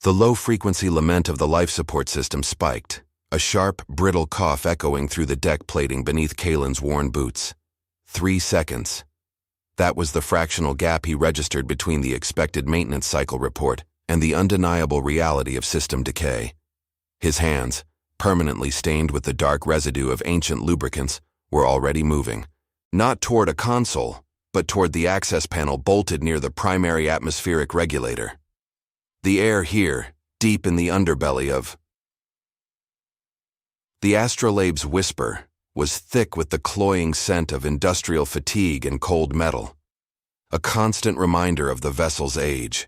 The low-frequency lament of the life support system spiked, a sharp, brittle cough echoing through the deck plating beneath Kalen's worn boots. 3 seconds. That was the fractional gap he registered between the expected maintenance cycle report and the undeniable reality of system decay. His hands, permanently stained with the dark residue of ancient lubricants, were already moving, not toward a console, but toward the access panel bolted near the primary atmospheric regulator. The air here, deep in the underbelly of the astrolabe's whisper, was thick with the cloying scent of industrial fatigue and cold metal, a constant reminder of the vessel's age.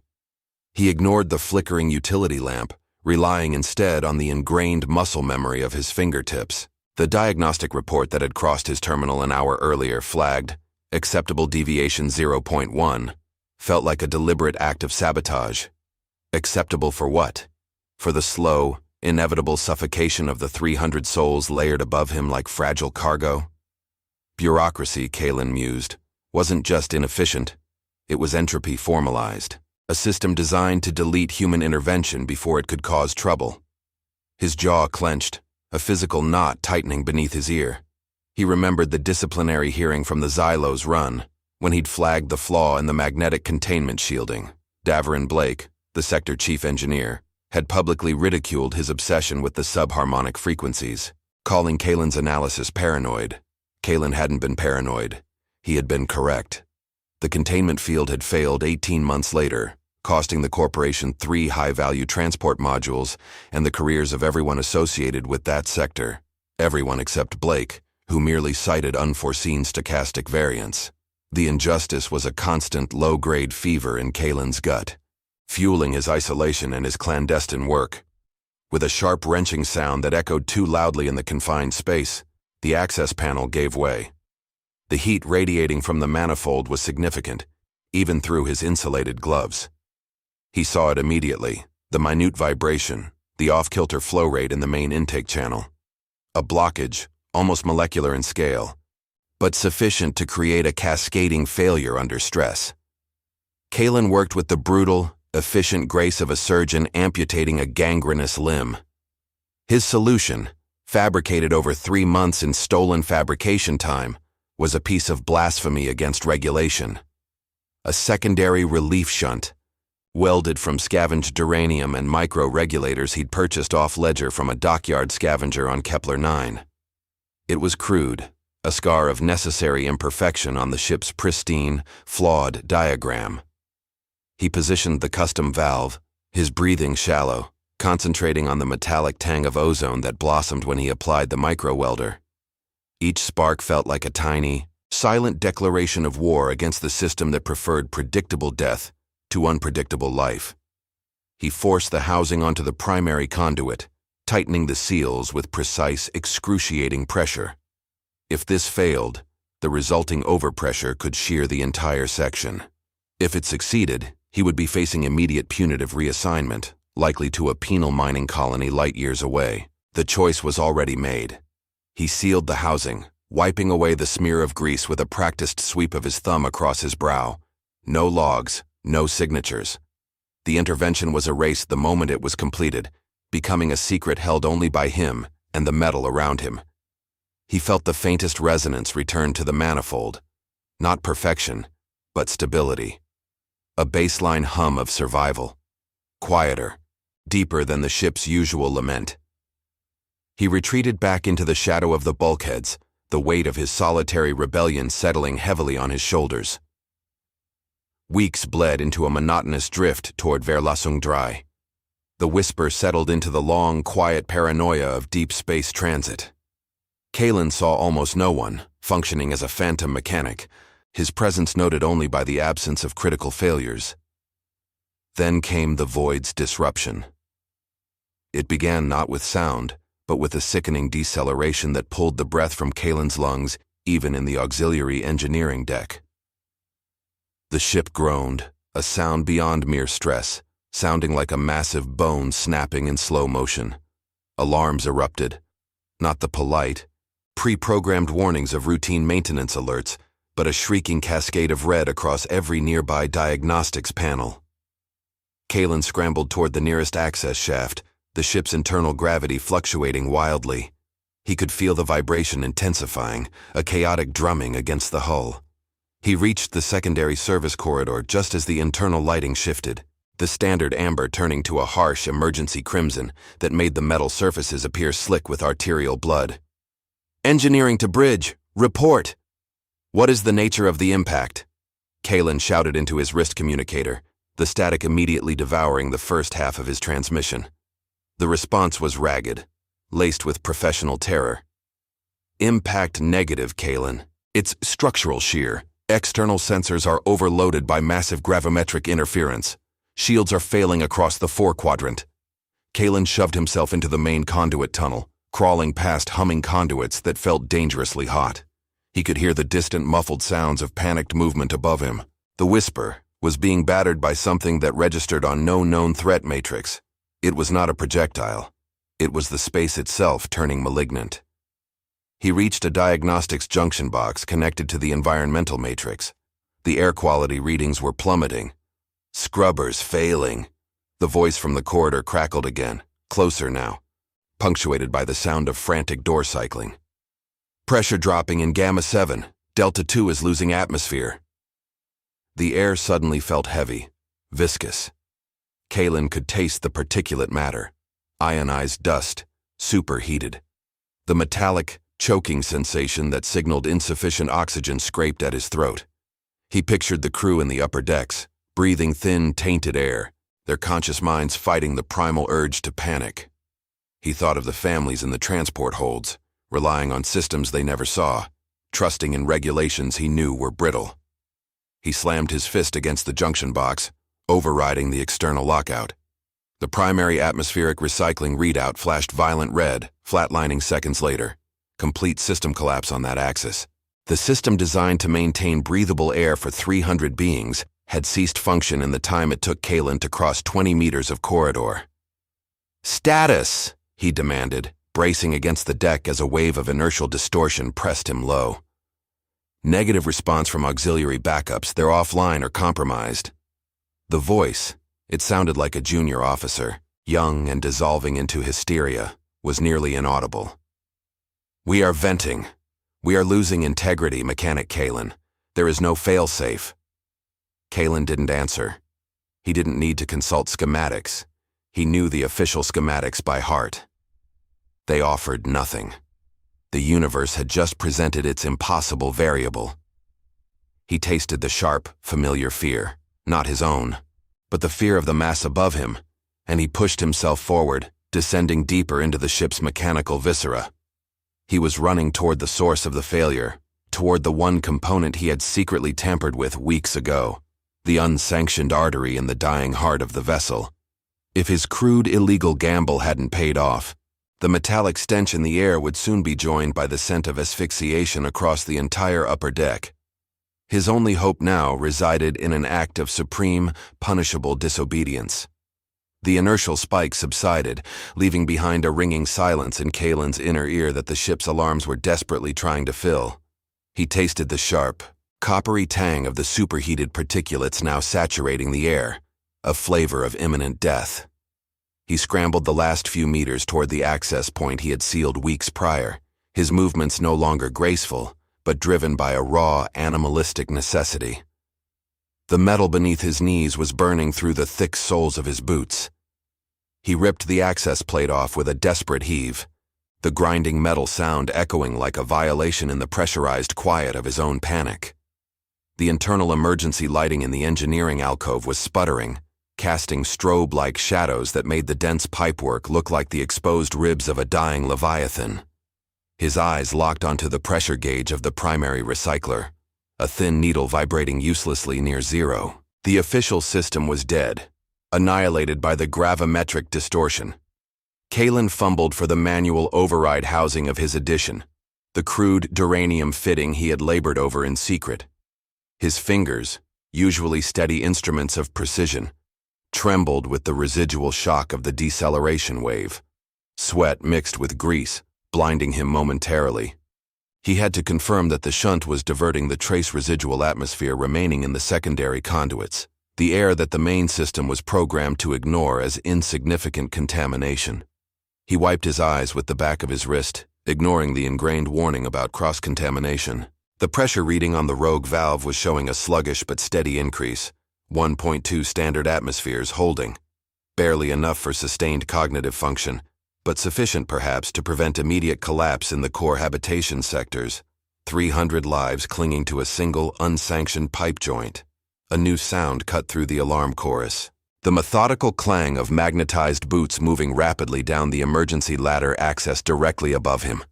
He ignored the flickering utility lamp, relying instead on the ingrained muscle memory of his fingertips. The diagnostic report that had crossed his terminal an hour earlier flagged, acceptable deviation 0.1, felt like a deliberate act of sabotage. Acceptable for what? For the slow, inevitable suffocation of the 300 souls layered above him like fragile cargo? Bureaucracy, Kalen mused, wasn't just inefficient, it was entropy formalized, a system designed to delete human intervention before it could cause trouble. His jaw clenched, a physical knot tightening beneath his ear. He remembered the disciplinary hearing from the Xylo's run, when he'd flagged the flaw in the magnetic containment shielding. Daverin Blake, the sector chief engineer, had publicly ridiculed his obsession with the subharmonic frequencies, calling Kalen's analysis paranoid. Kalen hadn't been paranoid. He had been correct. The containment field had failed 18 months later, costing the corporation 3 high-value transport modules and the careers of everyone associated with that sector. Everyone except Blake, who merely cited unforeseen stochastic variance. The injustice was a constant low-grade fever in Kalen's gut, fueling his isolation and his clandestine work. With a sharp wrenching sound that echoed too loudly in the confined space, the access panel gave way. The heat radiating from the manifold was significant, even through his insulated gloves. He saw it immediately, the minute vibration, the off-kilter flow rate in the main intake channel. A blockage, almost molecular in scale, but sufficient to create a cascading failure under stress. Kalen worked with the brutal, efficient grace of a surgeon amputating a gangrenous limb. His solution, fabricated over 3 months in stolen fabrication time, was a piece of blasphemy against regulation. A secondary relief shunt, welded from scavenged duranium and micro-regulators he'd purchased off-ledger from a dockyard scavenger on Kepler 9. It was crude, a scar of necessary imperfection on the ship's pristine, flawed diagram. He positioned the custom valve, his breathing shallow, concentrating on the metallic tang of ozone that blossomed when he applied the micro-welder. Each spark felt like a tiny, silent declaration of war against the system that preferred predictable death to unpredictable life. He forced the housing onto the primary conduit, tightening the seals with precise, excruciating pressure. If this failed, the resulting overpressure could shear the entire section. If it succeeded, he would be facing immediate punitive reassignment, likely to a penal mining colony light years away. The choice was already made. He sealed the housing, wiping away the smear of grease with a practiced sweep of his thumb across his brow. No logs, no signatures. The intervention was erased the moment it was completed, becoming a secret held only by him and the metal around him. He felt the faintest resonance return to the manifold. Not perfection, but stability. A baseline hum of survival. Quieter, deeper than the ship's usual lament. He retreated back into the shadow of the bulkheads, the weight of his solitary rebellion settling heavily on his shoulders. Weeks bled into a monotonous drift toward Verlassung Dry. The whisper settled into the long, quiet paranoia of deep space transit. Kalen saw almost no one, functioning as a phantom mechanic, his presence noted only by the absence of critical failures. Then came the void's disruption. It began not with sound, but with a sickening deceleration that pulled the breath from Kalen's lungs, even in the auxiliary engineering deck. The ship groaned, a sound beyond mere stress, sounding like a massive bone snapping in slow motion. Alarms erupted. Not the polite, pre-programmed warnings of routine maintenance alerts, but a shrieking cascade of red across every nearby diagnostics panel. Kalen scrambled toward the nearest access shaft, the ship's internal gravity fluctuating wildly. He could feel the vibration intensifying, a chaotic drumming against the hull. He reached the secondary service corridor just as the internal lighting shifted, the standard amber turning to a harsh emergency crimson that made the metal surfaces appear slick with arterial blood. "Engineering to bridge, report!" "What is the nature of the impact?" Kalen shouted into his wrist communicator, the static immediately devouring the first half of his transmission. The response was ragged, laced with professional terror. "Impact negative, Kalen. It's structural shear. External sensors are overloaded by massive gravimetric interference. Shields are failing across the four-quadrant." Kalen shoved himself into the main conduit tunnel, crawling past humming conduits that felt dangerously hot. He could hear the distant muffled sounds of panicked movement above him. The whisper was being battered by something that registered on no known threat matrix. It was not a projectile. It was the space itself turning malignant. He reached a diagnostics junction box connected to the environmental matrix. The air quality readings were plummeting. "Scrubbers failing." The voice from the corridor crackled again, closer now, punctuated by the sound of frantic door cycling. "Pressure dropping in Gamma 7. Delta 2 is losing atmosphere." The air suddenly felt heavy, viscous. Kalen could taste the particulate matter, ionized dust, superheated. The metallic, choking sensation that signaled insufficient oxygen scraped at his throat. He pictured the crew in the upper decks, breathing thin, tainted air, their conscious minds fighting the primal urge to panic. He thought of the families in the transport holds, relying on systems they never saw, trusting in regulations he knew were brittle. He slammed his fist against the junction box, overriding the external lockout. The primary atmospheric recycling readout flashed violent red, flatlining seconds later. Complete system collapse on that axis. The system designed to maintain breathable air for 300 beings had ceased function in the time it took Kalen to cross 20 meters of corridor. "Status!" he demanded, bracing against the deck as a wave of inertial distortion pressed him low. "Negative response from auxiliary backups. They're offline or compromised." The voice, it sounded like a junior officer, young and dissolving into hysteria, was nearly inaudible. "We are venting. We are losing integrity, Mechanic Kalen. There is no fail-safe." Kalen didn't answer. He didn't need to consult schematics. He knew the official schematics by heart. They offered nothing. The universe had just presented its impossible variable. He tasted the sharp, familiar fear, not his own, but the fear of the mass above him, and he pushed himself forward, descending deeper into the ship's mechanical viscera. He was running toward the source of the failure, toward the one component he had secretly tampered with weeks ago, the unsanctioned artery in the dying heart of the vessel. If his crude, illegal gamble hadn't paid off, the metallic stench in the air would soon be joined by the scent of asphyxiation across the entire upper deck. His only hope now resided in an act of supreme, punishable disobedience. The inertial spike subsided, leaving behind a ringing silence in Kalen's inner ear that the ship's alarms were desperately trying to fill. He tasted the sharp, coppery tang of the superheated particulates now saturating the air, a flavor of imminent death. He scrambled the last few meters toward the access point he had sealed weeks prior, his movements no longer graceful, but driven by a raw, animalistic necessity. The metal beneath his knees was burning through the thick soles of his boots. He ripped the access plate off with a desperate heave, the grinding metal sound echoing like a violation in the pressurized quiet of his own panic. The internal emergency lighting in the engineering alcove was sputtering, casting strobe-like shadows that made the dense pipework look like the exposed ribs of a dying leviathan. His eyes locked onto the pressure gauge of the primary recycler, a thin needle vibrating uselessly near zero. The official system was dead, annihilated by the gravimetric distortion. Kalen fumbled for the manual override housing of his addition, the crude duranium fitting he had labored over in secret. His fingers, usually steady instruments of precision, trembled with the residual shock of the deceleration wave. Sweat mixed with grease, blinding him momentarily. He had to confirm that the shunt was diverting the trace residual atmosphere remaining in the secondary conduits, the air that the main system was programmed to ignore as insignificant contamination. He wiped his eyes with the back of his wrist, ignoring the ingrained warning about cross-contamination. The pressure reading on the rogue valve was showing a sluggish but steady increase, 1.2 standard atmospheres holding. Barely enough for sustained cognitive function, but sufficient perhaps to prevent immediate collapse in the core habitation sectors. 300 lives clinging to a single, unsanctioned pipe joint. A new sound cut through the alarm chorus. The methodical clang of magnetized boots moving rapidly down the emergency ladder accessed directly above him.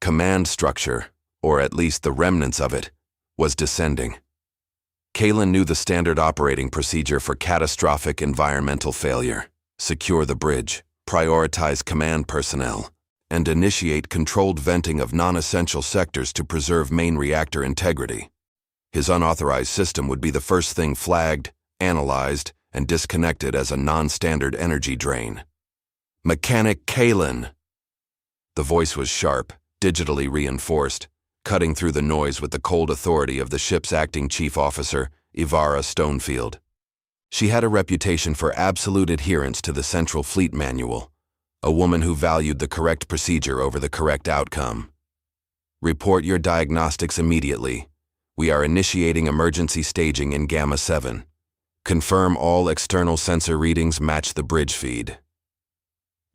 Command structure, or at least the remnants of it, was descending. Kalen knew the standard operating procedure for catastrophic environmental failure: secure the bridge, prioritize command personnel, and initiate controlled venting of non-essential sectors to preserve main reactor integrity. His unauthorized system would be the first thing flagged, analyzed, and disconnected as a non-standard energy drain. "Mechanic Kalen!" The voice was sharp, digitally reinforced, cutting through the noise with the cold authority of the ship's acting chief officer, Ivara Stonefield. She had a reputation for absolute adherence to the Central Fleet Manual, a woman who valued the correct procedure over the correct outcome. "Report your diagnostics immediately. We are initiating emergency staging in Gamma 7. Confirm all external sensor readings match the bridge feed."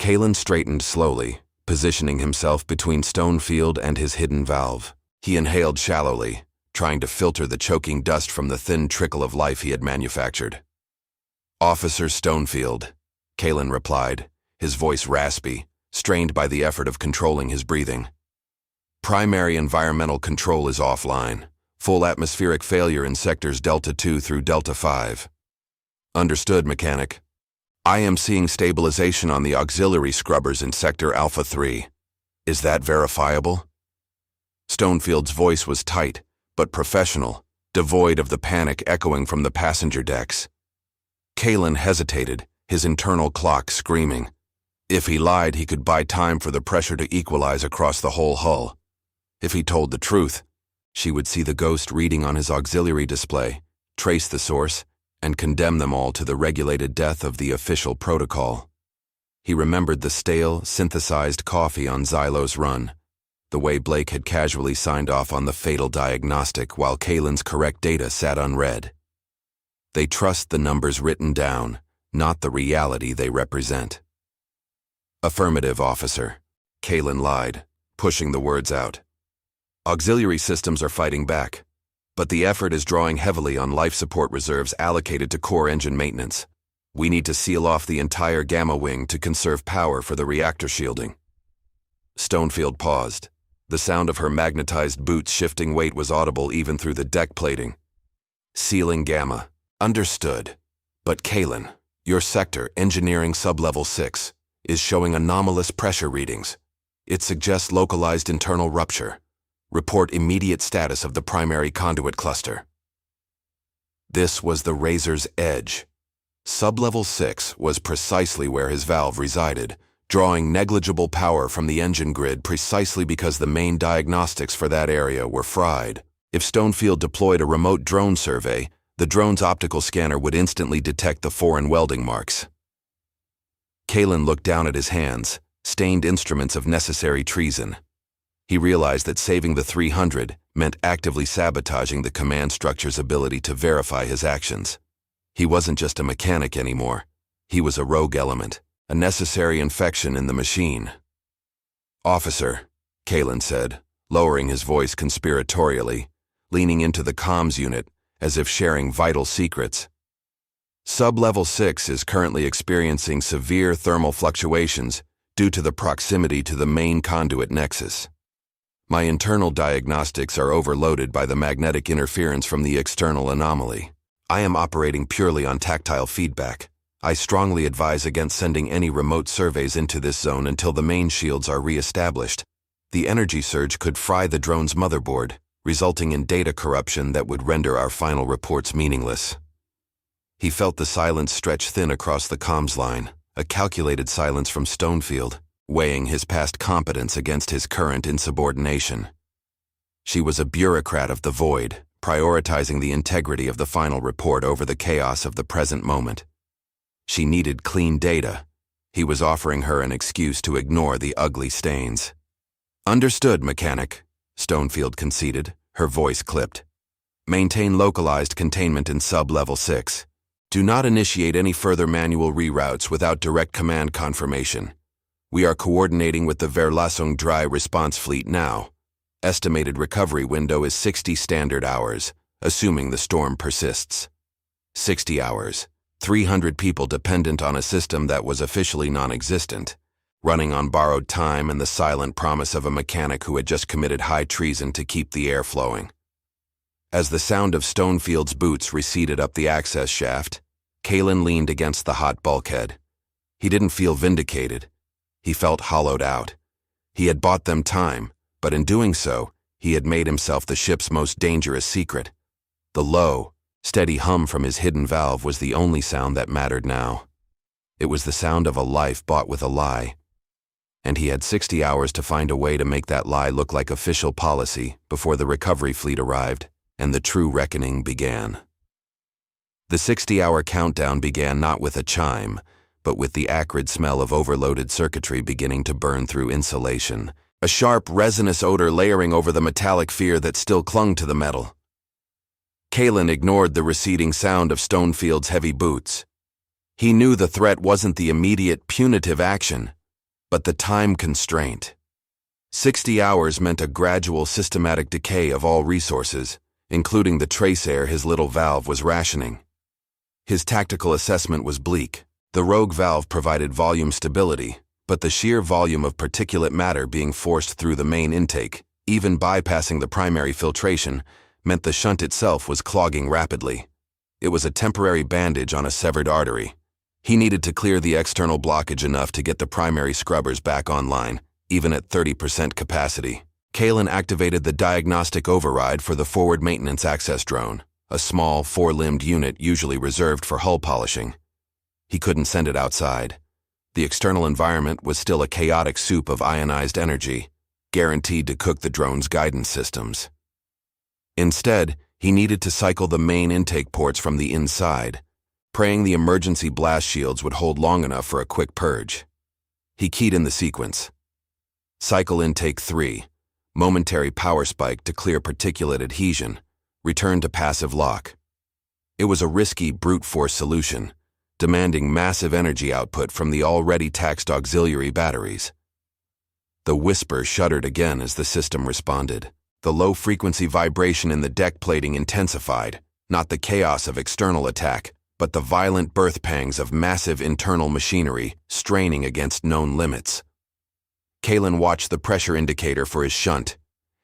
Kalen straightened slowly, positioning himself between Stonefield and his hidden valve. He inhaled shallowly, trying to filter the choking dust from the thin trickle of life he had manufactured. "Officer Stonefield," Kalen replied, his voice raspy, strained by the effort of controlling his breathing. "Primary environmental control is offline. Full atmospheric failure in sectors Delta 2 through Delta 5. "Understood, Mechanic. I am seeing stabilization on the auxiliary scrubbers in Sector Alpha 3. Is that verifiable?" Stonefield's voice was tight, but professional, devoid of the panic echoing from the passenger decks. Kalen hesitated, his internal clock screaming. If he lied, he could buy time for the pressure to equalize across the whole hull. If he told the truth, she would see the ghost reading on his auxiliary display, trace the source, and condemn them all to the regulated death of the official protocol. He remembered the stale, synthesized coffee on Xylo's run, the way Blake had casually signed off on the fatal diagnostic while Kalen's correct data sat unread. They trust the numbers written down, not the reality they represent. "Affirmative, officer," Kalen lied, pushing the words out. "Auxiliary systems are fighting back, but the effort is drawing heavily on life support reserves allocated to core engine maintenance. We need to seal off the entire Gamma Wing to conserve power for the reactor shielding." Stonefield paused. The sound of her magnetized boots' shifting weight was audible even through the deck plating. "Sealing Gamma. Understood. But Kalen, your sector, Engineering Sublevel 6, is showing anomalous pressure readings. It suggests localized internal rupture. Report immediate status of the primary conduit cluster." This was the razor's edge. Sublevel 6 was precisely where his valve resided, drawing negligible power from the engine grid precisely because the main diagnostics for that area were fried. If Stonefield deployed a remote drone survey, the drone's optical scanner would instantly detect the foreign welding marks. Kalen looked down at his hands, stained instruments of necessary treason. He realized that saving the 300 meant actively sabotaging the command structure's ability to verify his actions. He wasn't just a mechanic anymore. He was a rogue element, a necessary infection in the machine. "Officer," Kalen said, lowering his voice conspiratorially, leaning into the comms unit as if sharing vital secrets. "Sublevel 6 is currently experiencing severe thermal fluctuations due to the proximity to the main conduit nexus. My internal diagnostics are overloaded by the magnetic interference from the external anomaly. I am operating purely on tactile feedback. I strongly advise against sending any remote surveys into this zone until the main shields are re-established. The energy surge could fry the drone's motherboard, resulting in data corruption that would render our final reports meaningless." He felt the silence stretch thin across the comms line, a calculated silence from Stonefield, weighing his past competence against his current insubordination. She was a bureaucrat of the void, prioritizing the integrity of the final report over the chaos of the present moment. She needed clean data. He was offering her an excuse to ignore the ugly stains. "Understood, mechanic," Stonefield conceded, her voice clipped. "Maintain localized containment in sub-level 6. Do not initiate any further manual reroutes without direct command confirmation. We are coordinating with the Verlassung Dry Response Fleet now. Estimated recovery window is 60 standard hours, assuming the storm persists. 60 hours. 300 people dependent on a system that was officially non-existent, running on borrowed time and the silent promise of a mechanic who had just committed high treason to keep the air flowing." As the sound of Stonefield's boots receded up the access shaft, Kalen leaned against the hot bulkhead. He didn't feel vindicated. He felt hollowed out. He had bought them time, but in doing so, he had made himself the ship's most dangerous secret. The low, steady hum from his hidden valve was the only sound that mattered now. It was the sound of a life bought with a lie. And he had 60 hours to find a way to make that lie look like official policy before the recovery fleet arrived and the true reckoning began. The 60-hour countdown began not with a chime, but with the acrid smell of overloaded circuitry beginning to burn through insulation, a sharp, resinous odor layering over the metallic fear that still clung to the metal. Kalen ignored the receding sound of Stonefield's heavy boots. He knew the threat wasn't the immediate, punitive action, but the time constraint. 60 hours meant a gradual, systematic decay of all resources, including the trace air his little valve was rationing. His tactical assessment was bleak. The rogue valve provided volume stability, but the sheer volume of particulate matter being forced through the main intake, even bypassing the primary filtration, meant the shunt itself was clogging rapidly. It was a temporary bandage on a severed artery. He needed to clear the external blockage enough to get the primary scrubbers back online, even at 30% capacity. Kalen activated the diagnostic override for the forward maintenance access drone, a small, four-limbed unit usually reserved for hull polishing. He couldn't send it outside. The external environment was still a chaotic soup of ionized energy, guaranteed to cook the drone's guidance systems. Instead, he needed to cycle the main intake ports from the inside, praying the emergency blast shields would hold long enough for a quick purge. He keyed in the sequence. Cycle intake 3, momentary power spike to clear particulate adhesion, return to passive lock. It was a risky, brute force solution, demanding massive energy output from the already taxed auxiliary batteries. The whisper shuddered again as the system responded. The low-frequency vibration in the deck plating intensified, not the chaos of external attack, but the violent birth pangs of massive internal machinery straining against known limits. Kalen watched the pressure indicator for his shunt.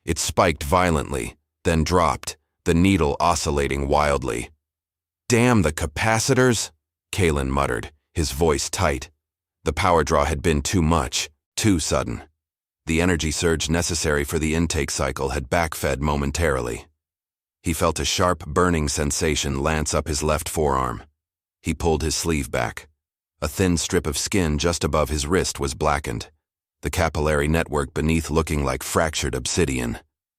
It spiked violently, then dropped, the needle oscillating wildly. "Damn the capacitors," Kalen muttered, his voice tight. The power draw had been too much, too sudden. The energy surge necessary for the intake cycle had backfed momentarily. He felt a sharp, burning sensation lance up his left forearm. He pulled his sleeve back. A thin strip of skin just above his wrist was blackened, the capillary network beneath looking like fractured obsidian.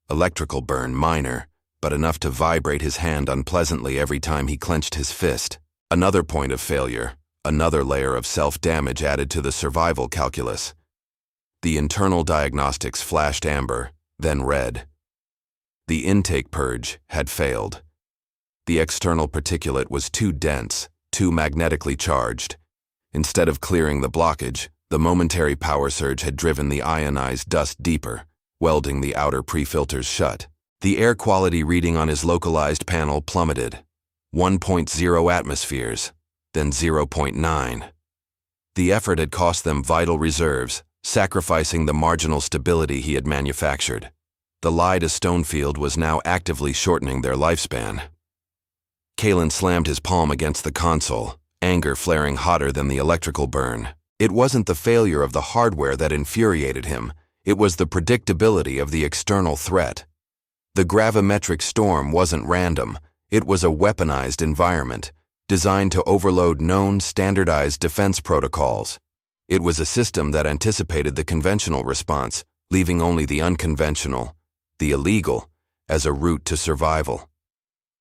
Electrical burn minor, but enough to vibrate his hand unpleasantly every time he clenched his fist. Another point of failure, another layer of self-damage added to the survival calculus. The internal diagnostics flashed amber, then red. The intake purge had failed. The external particulate was too dense, too magnetically charged. Instead of clearing the blockage, the momentary power surge had driven the ionized dust deeper, welding the outer pre-filters shut. The air quality reading on his localized panel plummeted. 1.0 atmospheres, then 0.9. The effort had cost them vital reserves, sacrificing the marginal stability he had manufactured. The lie to Stonefield was now actively shortening their lifespan. Kalen slammed his palm against the console, anger flaring hotter than the electrical burn. It wasn't the failure of the hardware that infuriated him, it was the predictability of the external threat. The gravimetric storm wasn't random, it was a weaponized environment, designed to overload known, standardized defense protocols. It was a system that anticipated the conventional response, leaving only the unconventional, the illegal, as a route to survival.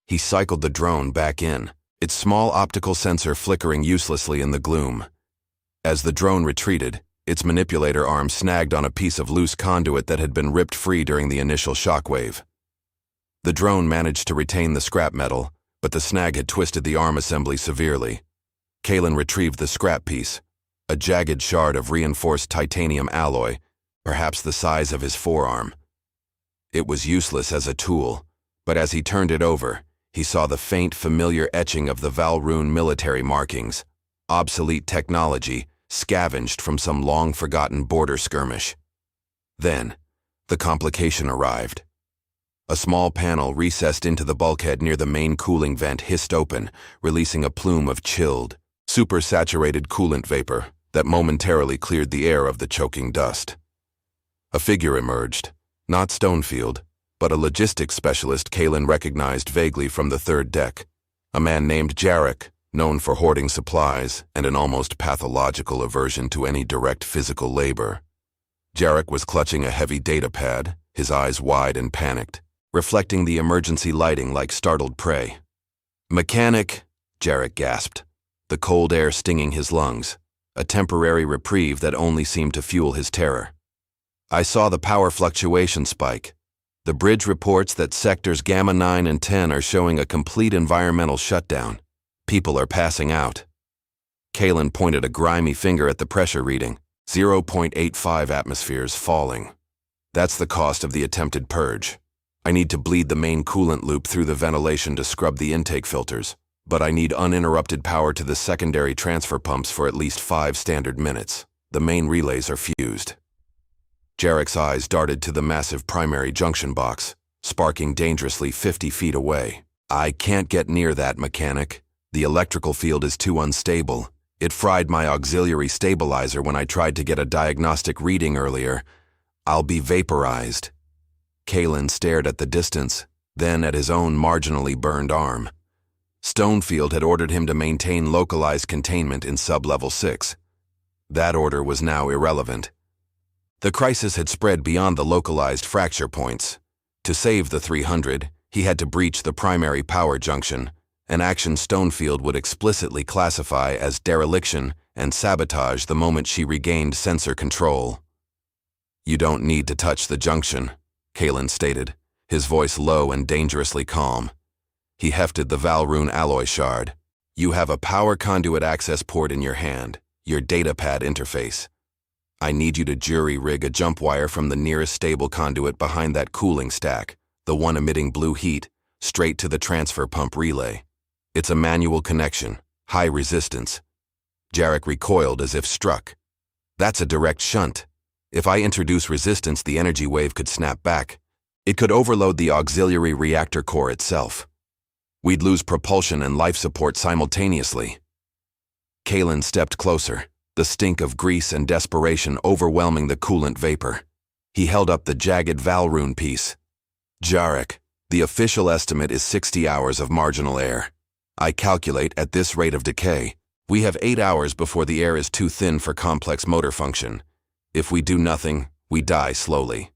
He cycled the drone back in, its small optical sensor flickering uselessly in the gloom. As the drone retreated, its manipulator arm snagged on a piece of loose conduit that had been ripped free during the initial shockwave. The drone managed to retain the scrap metal, but the snag had twisted the arm assembly severely. Kalen retrieved the scrap piece, a jagged shard of reinforced titanium alloy, perhaps the size of his forearm. It was useless as a tool, but as he turned it over, he saw the faint, familiar etching of the Valrune military markings, obsolete technology scavenged from some long-forgotten border skirmish. Then, the complication arrived. A small panel recessed into the bulkhead near the main cooling vent hissed open, releasing a plume of chilled, supersaturated coolant vapor that momentarily cleared the air of the choking dust. A figure emerged, not Stonefield, but a logistics specialist Kalen recognized vaguely from the third deck, a man named Jarek, known for hoarding supplies and an almost pathological aversion to any direct physical labor. Jarek was clutching a heavy data pad, his eyes wide and panicked, reflecting the emergency lighting like startled prey. "Mechanic," Jarek gasped, the cold air stinging his lungs, a temporary reprieve that only seemed to fuel his terror. "I saw the power fluctuation spike. The bridge reports that sectors Gamma 9 and 10 are showing a complete environmental shutdown. People are passing out." Kalen pointed a grimy finger at the pressure reading, 0.85 atmospheres falling. "That's the cost of the attempted purge. I need to bleed the main coolant loop through the ventilation to scrub the intake filters, but I need uninterrupted power to the secondary transfer pumps for at least 5 standard minutes. The main relays are fused." Jarek's eyes darted to the massive primary junction box, sparking dangerously 50 feet away. "I can't get near that, mechanic. The electrical field is too unstable. It fried my auxiliary stabilizer when I tried to get a diagnostic reading earlier. I'll be vaporized." Kalen stared at the distance, then at his own marginally burned arm. Stonefield had ordered him to maintain localized containment in sub-level 6. That order was now irrelevant. The crisis had spread beyond the localized fracture points. To save the 300, he had to breach the primary power junction, an action Stonefield would explicitly classify as dereliction and sabotage the moment she regained sensor control. "You don't need to touch the junction," Kalen stated, his voice low and dangerously calm. He hefted the Valrune alloy shard. "You have a power conduit access port in your hand, your datapad interface. I need you to jury-rig a jump wire from the nearest stable conduit behind that cooling stack, the one emitting blue heat, straight to the transfer pump relay. It's a manual connection, high resistance." Jarek recoiled as if struck. "That's a direct shunt. If I introduce resistance, the energy wave could snap back. It could overload the auxiliary reactor core itself. We'd lose propulsion and life support simultaneously." Kalen stepped closer, the stink of grease and desperation overwhelming the coolant vapor. He held up the jagged Valrune piece. "Jarek, the official estimate is 60 hours of marginal air. I calculate at this rate of decay, we have 8 hours before the air is too thin for complex motor function. If we do nothing, we die slowly.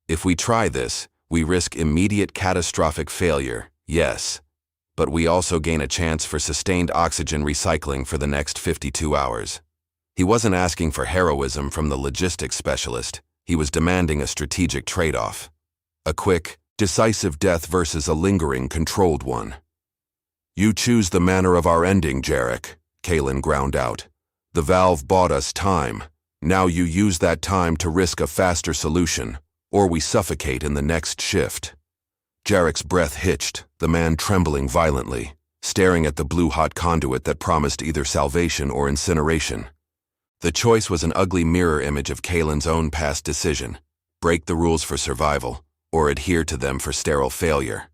If we try this, we risk immediate catastrophic failure, yes, but we also gain a chance for sustained oxygen recycling for the next 52 hours. He wasn't asking for heroism from the logistics specialist. He was demanding a strategic trade-off. A quick, decisive death versus a lingering, controlled one. "You choose the manner of our ending, Jarek," Kalen ground out. "The valve bought us time. Now you use that time to risk a faster solution, or we suffocate in the next shift." Jarek's breath hitched, the man trembling violently, staring at the blue-hot conduit that promised either salvation or incineration. The choice was an ugly mirror image of Kalen's own past decision: break the rules for survival, or adhere to them for sterile failure.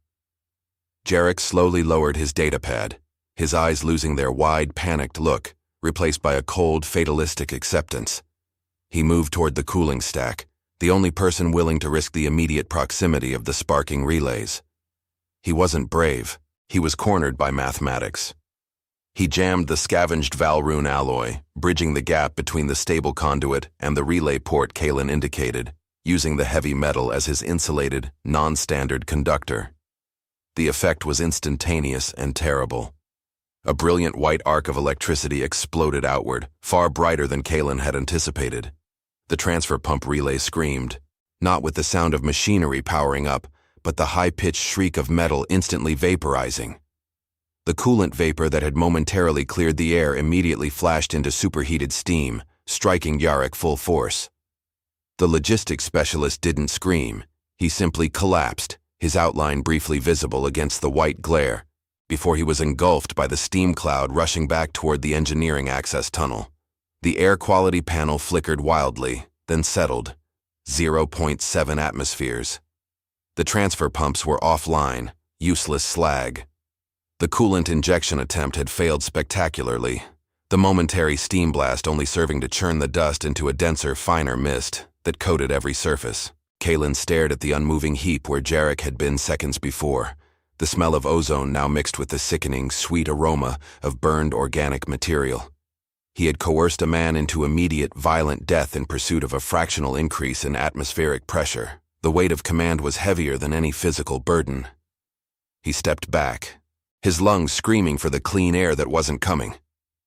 Jarek slowly lowered his datapad, his eyes losing their wide, panicked look, replaced by a cold, fatalistic acceptance. He moved toward the cooling stack, the only person willing to risk the immediate proximity of the sparking relays. He wasn't brave, he was cornered by mathematics. He jammed the scavenged Valrune alloy, bridging the gap between the stable conduit and the relay port Kalen indicated, using the heavy metal as his insulated, non-standard conductor. The effect was instantaneous and terrible. A brilliant white arc of electricity exploded outward, far brighter than Kalen had anticipated. The transfer pump relay screamed, not with the sound of machinery powering up, but the high-pitched shriek of metal instantly vaporizing. The coolant vapor that had momentarily cleared the air immediately flashed into superheated steam, striking Jarek full force. The logistics specialist didn't scream. He simply collapsed, his outline briefly visible against the white glare, before he was engulfed by the steam cloud rushing back toward the engineering access tunnel. The air quality panel flickered wildly, then settled. 0.7 atmospheres. The transfer pumps were offline, useless slag. The coolant injection attempt had failed spectacularly, the momentary steam blast only serving to churn the dust into a denser, finer mist that coated every surface. Kalen stared at the unmoving heap where Jarek had been seconds before, the smell of ozone now mixed with the sickening, sweet aroma of burned organic material. He had coerced a man into immediate, violent death in pursuit of a fractional increase in atmospheric pressure. The weight of command was heavier than any physical burden. He stepped back, his lungs screaming for the clean air that wasn't coming.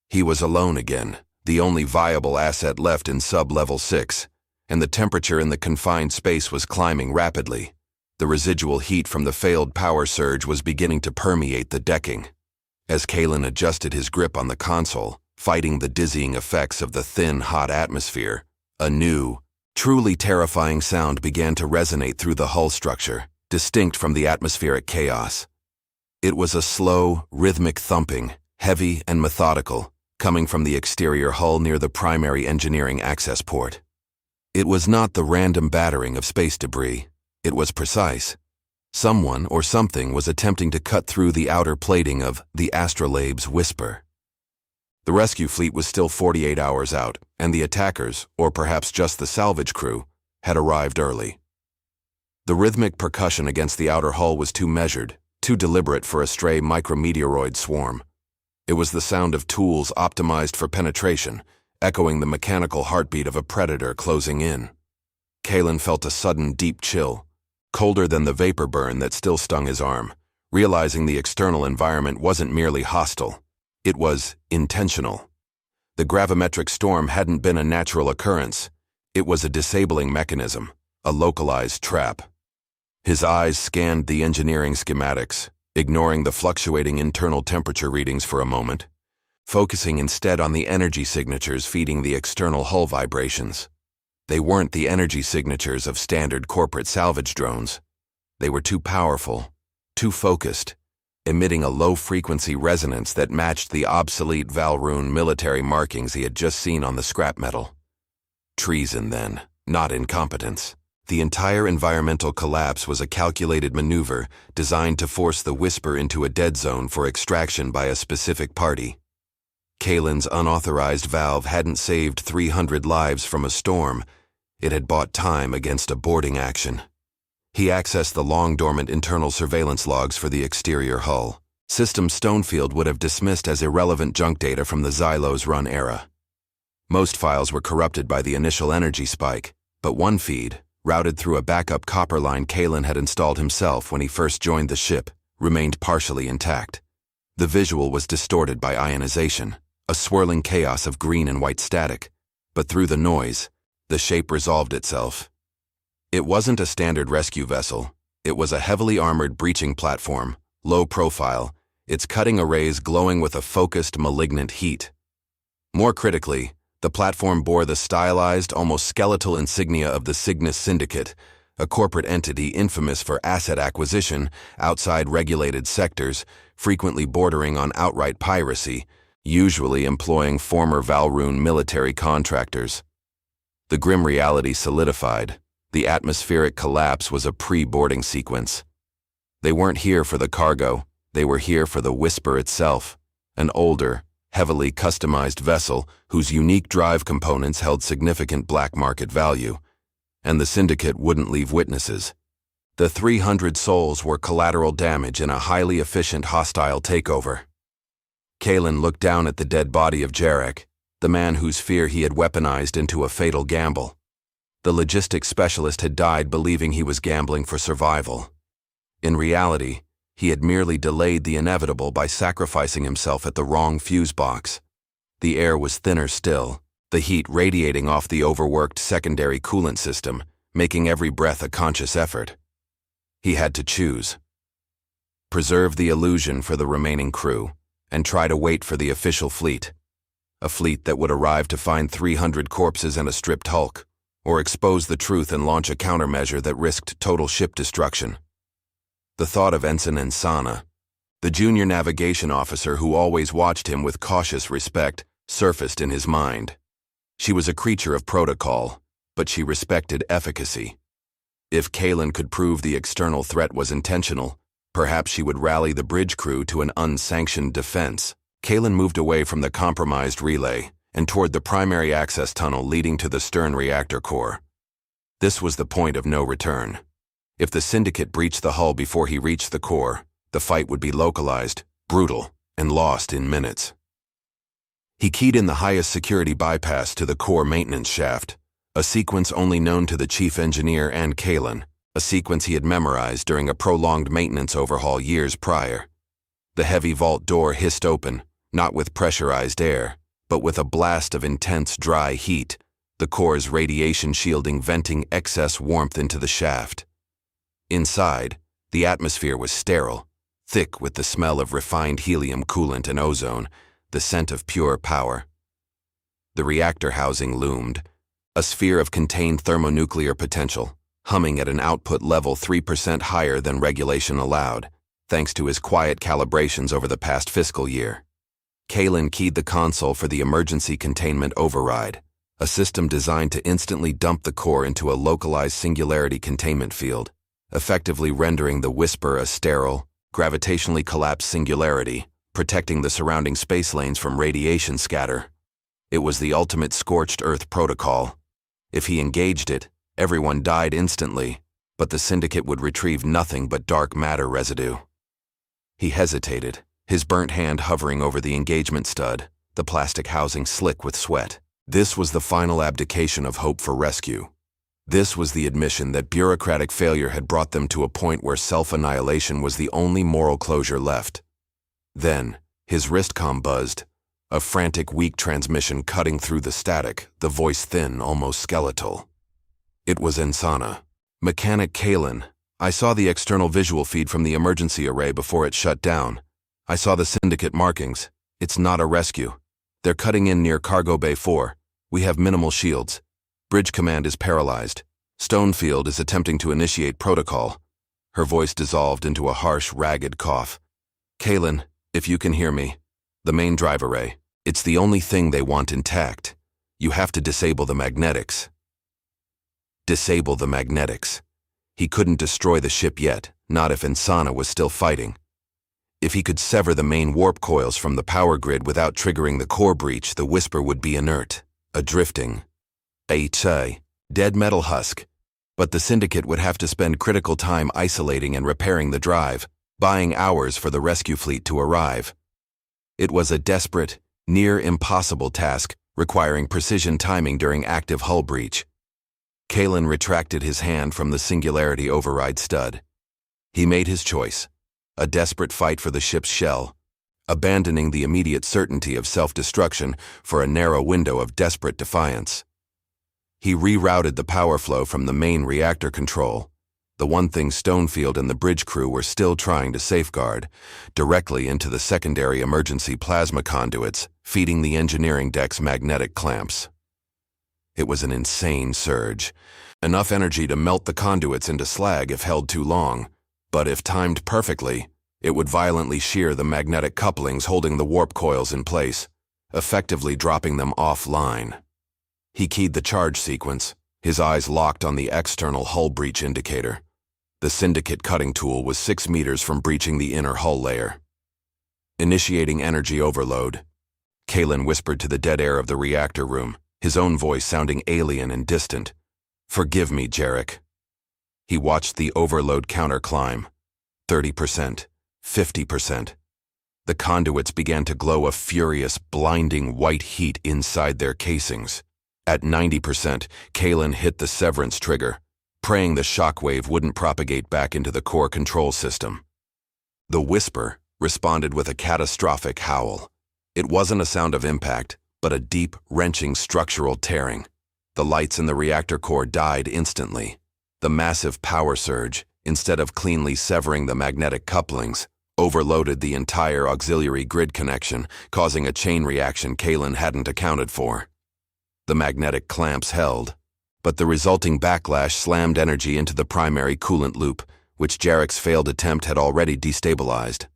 He was alone again, the only viable asset left in sub-level 6, and the temperature in the confined space was climbing rapidly. The residual heat from the failed power surge was beginning to permeate the decking. As Kalen adjusted his grip on the console, fighting the dizzying effects of the thin, hot atmosphere, a new, truly terrifying sound began to resonate through the hull structure, distinct from the atmospheric chaos. It was a slow, rhythmic thumping, heavy and methodical, coming from the exterior hull near the primary engineering access port. It was not the random battering of space debris. It was precise. Someone or something was attempting to cut through the outer plating of the astrolabe's whisper. The rescue fleet was still 48 hours out, and the attackers, or perhaps just the salvage crew, had arrived early. The rhythmic percussion against the outer hull was too measured, too deliberate for a stray micrometeoroid swarm. It was the sound of tools optimized for penetration, echoing the mechanical heartbeat of a predator closing in. Kalen felt a sudden deep chill, colder than the vapor burn that still stung his arm, realizing the external environment wasn't merely hostile. It was intentional. The gravimetric storm hadn't been a natural occurrence. It was a disabling mechanism, a localized trap. His eyes scanned the engineering schematics, ignoring the fluctuating internal temperature readings for a moment, focusing instead on the energy signatures feeding the external hull vibrations. They weren't the energy signatures of standard corporate salvage drones. They were too powerful, too focused, emitting a low-frequency resonance that matched the obsolete Valrune military markings he had just seen on the scrap metal. Treason, then, not incompetence. The entire environmental collapse was a calculated maneuver designed to force the Whisper into a dead zone for extraction by a specific party. Kalen's unauthorized valve hadn't saved 300 lives from a storm. It had bought time against a boarding action. He accessed the long-dormant internal surveillance logs for the exterior hull. System Stonefield would have dismissed as irrelevant junk data from the Xylos Run era. Most files were corrupted by the initial energy spike, but one feed, routed through a backup copper line Kalen had installed himself when he first joined the ship, remained partially intact. The visual was distorted by ionization, a swirling chaos of green and white static, but through the noise, the shape resolved itself. It wasn't a standard rescue vessel. It was a heavily armored breaching platform, low profile, its cutting arrays glowing with a focused, malignant heat. More critically, the platform bore the stylized, almost skeletal insignia of the Cygnus Syndicate, a corporate entity infamous for asset acquisition outside regulated sectors, frequently bordering on outright piracy, usually employing former Valrune military contractors. The grim reality solidified. The atmospheric collapse was a pre-boarding sequence. They weren't here for the cargo, they were here for the Whisper itself, an older, heavily customized vessel whose unique drive components held significant black market value, and the Syndicate wouldn't leave witnesses. The 300 souls were collateral damage in a highly efficient hostile takeover. Kalen looked down at the dead body of Jarek, the man whose fear he had weaponized into a fatal gamble. The logistics specialist had died believing he was gambling for survival. In reality, He had merely delayed the inevitable by sacrificing himself at the wrong fuse box. The air was thinner still, the heat radiating off the overworked secondary coolant system, making every breath a conscious effort. He had to choose. Preserve the illusion for the remaining crew, and try to wait for the official fleet. A fleet that would arrive to find 300 corpses and a stripped hulk, or expose the truth and launch a countermeasure that risked total ship destruction. The thought of Ensign Insana, the junior navigation officer who always watched him with cautious respect, surfaced in his mind. She was a creature of protocol, but she respected efficacy. If Kalen could prove the external threat was intentional, perhaps she would rally the bridge crew to an unsanctioned defense. Kalen moved away from the compromised relay and toward the primary access tunnel leading to the stern reactor core. This was the point of no return. If the Syndicate breached the hull before he reached the core, the fight would be localized, brutal, and lost in minutes. He keyed in the highest security bypass to the core maintenance shaft, a sequence only known to the chief engineer and Kalen, a sequence he had memorized during a prolonged maintenance overhaul years prior. The heavy vault door hissed open, not with pressurized air, but with a blast of intense dry heat, the core's radiation shielding venting excess warmth into the shaft. Inside, the atmosphere was sterile, thick with the smell of refined helium coolant and ozone, the scent of pure power. The reactor housing loomed, a sphere of contained thermonuclear potential, humming at an output level 3% higher than regulation allowed, thanks to his quiet calibrations over the past fiscal year. Kalen keyed the console for the emergency containment override, a system designed to instantly dump the core into a localized singularity containment field, effectively rendering the Whisper a sterile, gravitationally collapsed singularity, protecting the surrounding space lanes from radiation scatter. It was the ultimate scorched earth protocol. If he engaged it, everyone died instantly, but the Syndicate would retrieve nothing but dark matter residue. He hesitated, his burnt hand hovering over the engagement stud, the plastic housing slick with sweat. This was the final abdication of hope for rescue. This was the admission that bureaucratic failure had brought them to a point where self-annihilation was the only moral closure left. Then, his wristcom buzzed, a frantic, weak transmission cutting through the static, the voice thin, almost skeletal. It was Insana. Mechanic Kalen, I saw the external visual feed from the emergency array before it shut down. I saw the Syndicate markings. It's not a rescue. They're cutting in near Cargo Bay 4. We have minimal shields. Bridge command is paralyzed. Stonefield is attempting to initiate protocol. Her voice dissolved into a harsh, ragged cough. Kalen, if you can hear me, the main drive array. It's the only thing they want intact. You have to disable the magnetics. Disable the magnetics. He couldn't destroy the ship yet, not if Insana was still fighting. If he could sever the main warp coils from the power grid without triggering the core breach, the Whisper would be inert, a drifting, dead metal husk. But the Syndicate would have to spend critical time isolating and repairing the drive, buying hours for the rescue fleet to arrive. It was a desperate, near impossible task, requiring precision timing during active hull breach. Kalen retracted his hand from the singularity override stud. He made his choice, a desperate fight for the ship's shell, abandoning the immediate certainty of self-destruction for a narrow window of desperate defiance. He rerouted the power flow from the main reactor control, the one thing Stonefield and the bridge crew were still trying to safeguard, directly into the secondary emergency plasma conduits, feeding the engineering deck's magnetic clamps. It was an insane surge, enough energy to melt the conduits into slag if held too long, but if timed perfectly, it would violently shear the magnetic couplings holding the warp coils in place, effectively dropping them offline. He keyed the charge sequence, his eyes locked on the external hull breach indicator. The Syndicate cutting tool was 6 meters from breaching the inner hull layer. Initiating energy overload. Kalen whispered to the dead air of the reactor room, his own voice sounding alien and distant. Forgive me, Jarek. He watched the overload counter climb. 30%, 50%. The conduits began to glow a furious, blinding white heat inside their casings. At 90%, Kalen hit the severance trigger, praying the shockwave wouldn't propagate back into the core control system. The Whisper responded with a catastrophic howl. It wasn't a sound of impact, but a deep, wrenching structural tearing. The lights in the reactor core died instantly. The massive power surge, instead of cleanly severing the magnetic couplings, overloaded the entire auxiliary grid connection, causing a chain reaction Kalen hadn't accounted for. The magnetic clamps held, but the resulting backlash slammed energy into the primary coolant loop, which Jarek's failed attempt had already destabilized.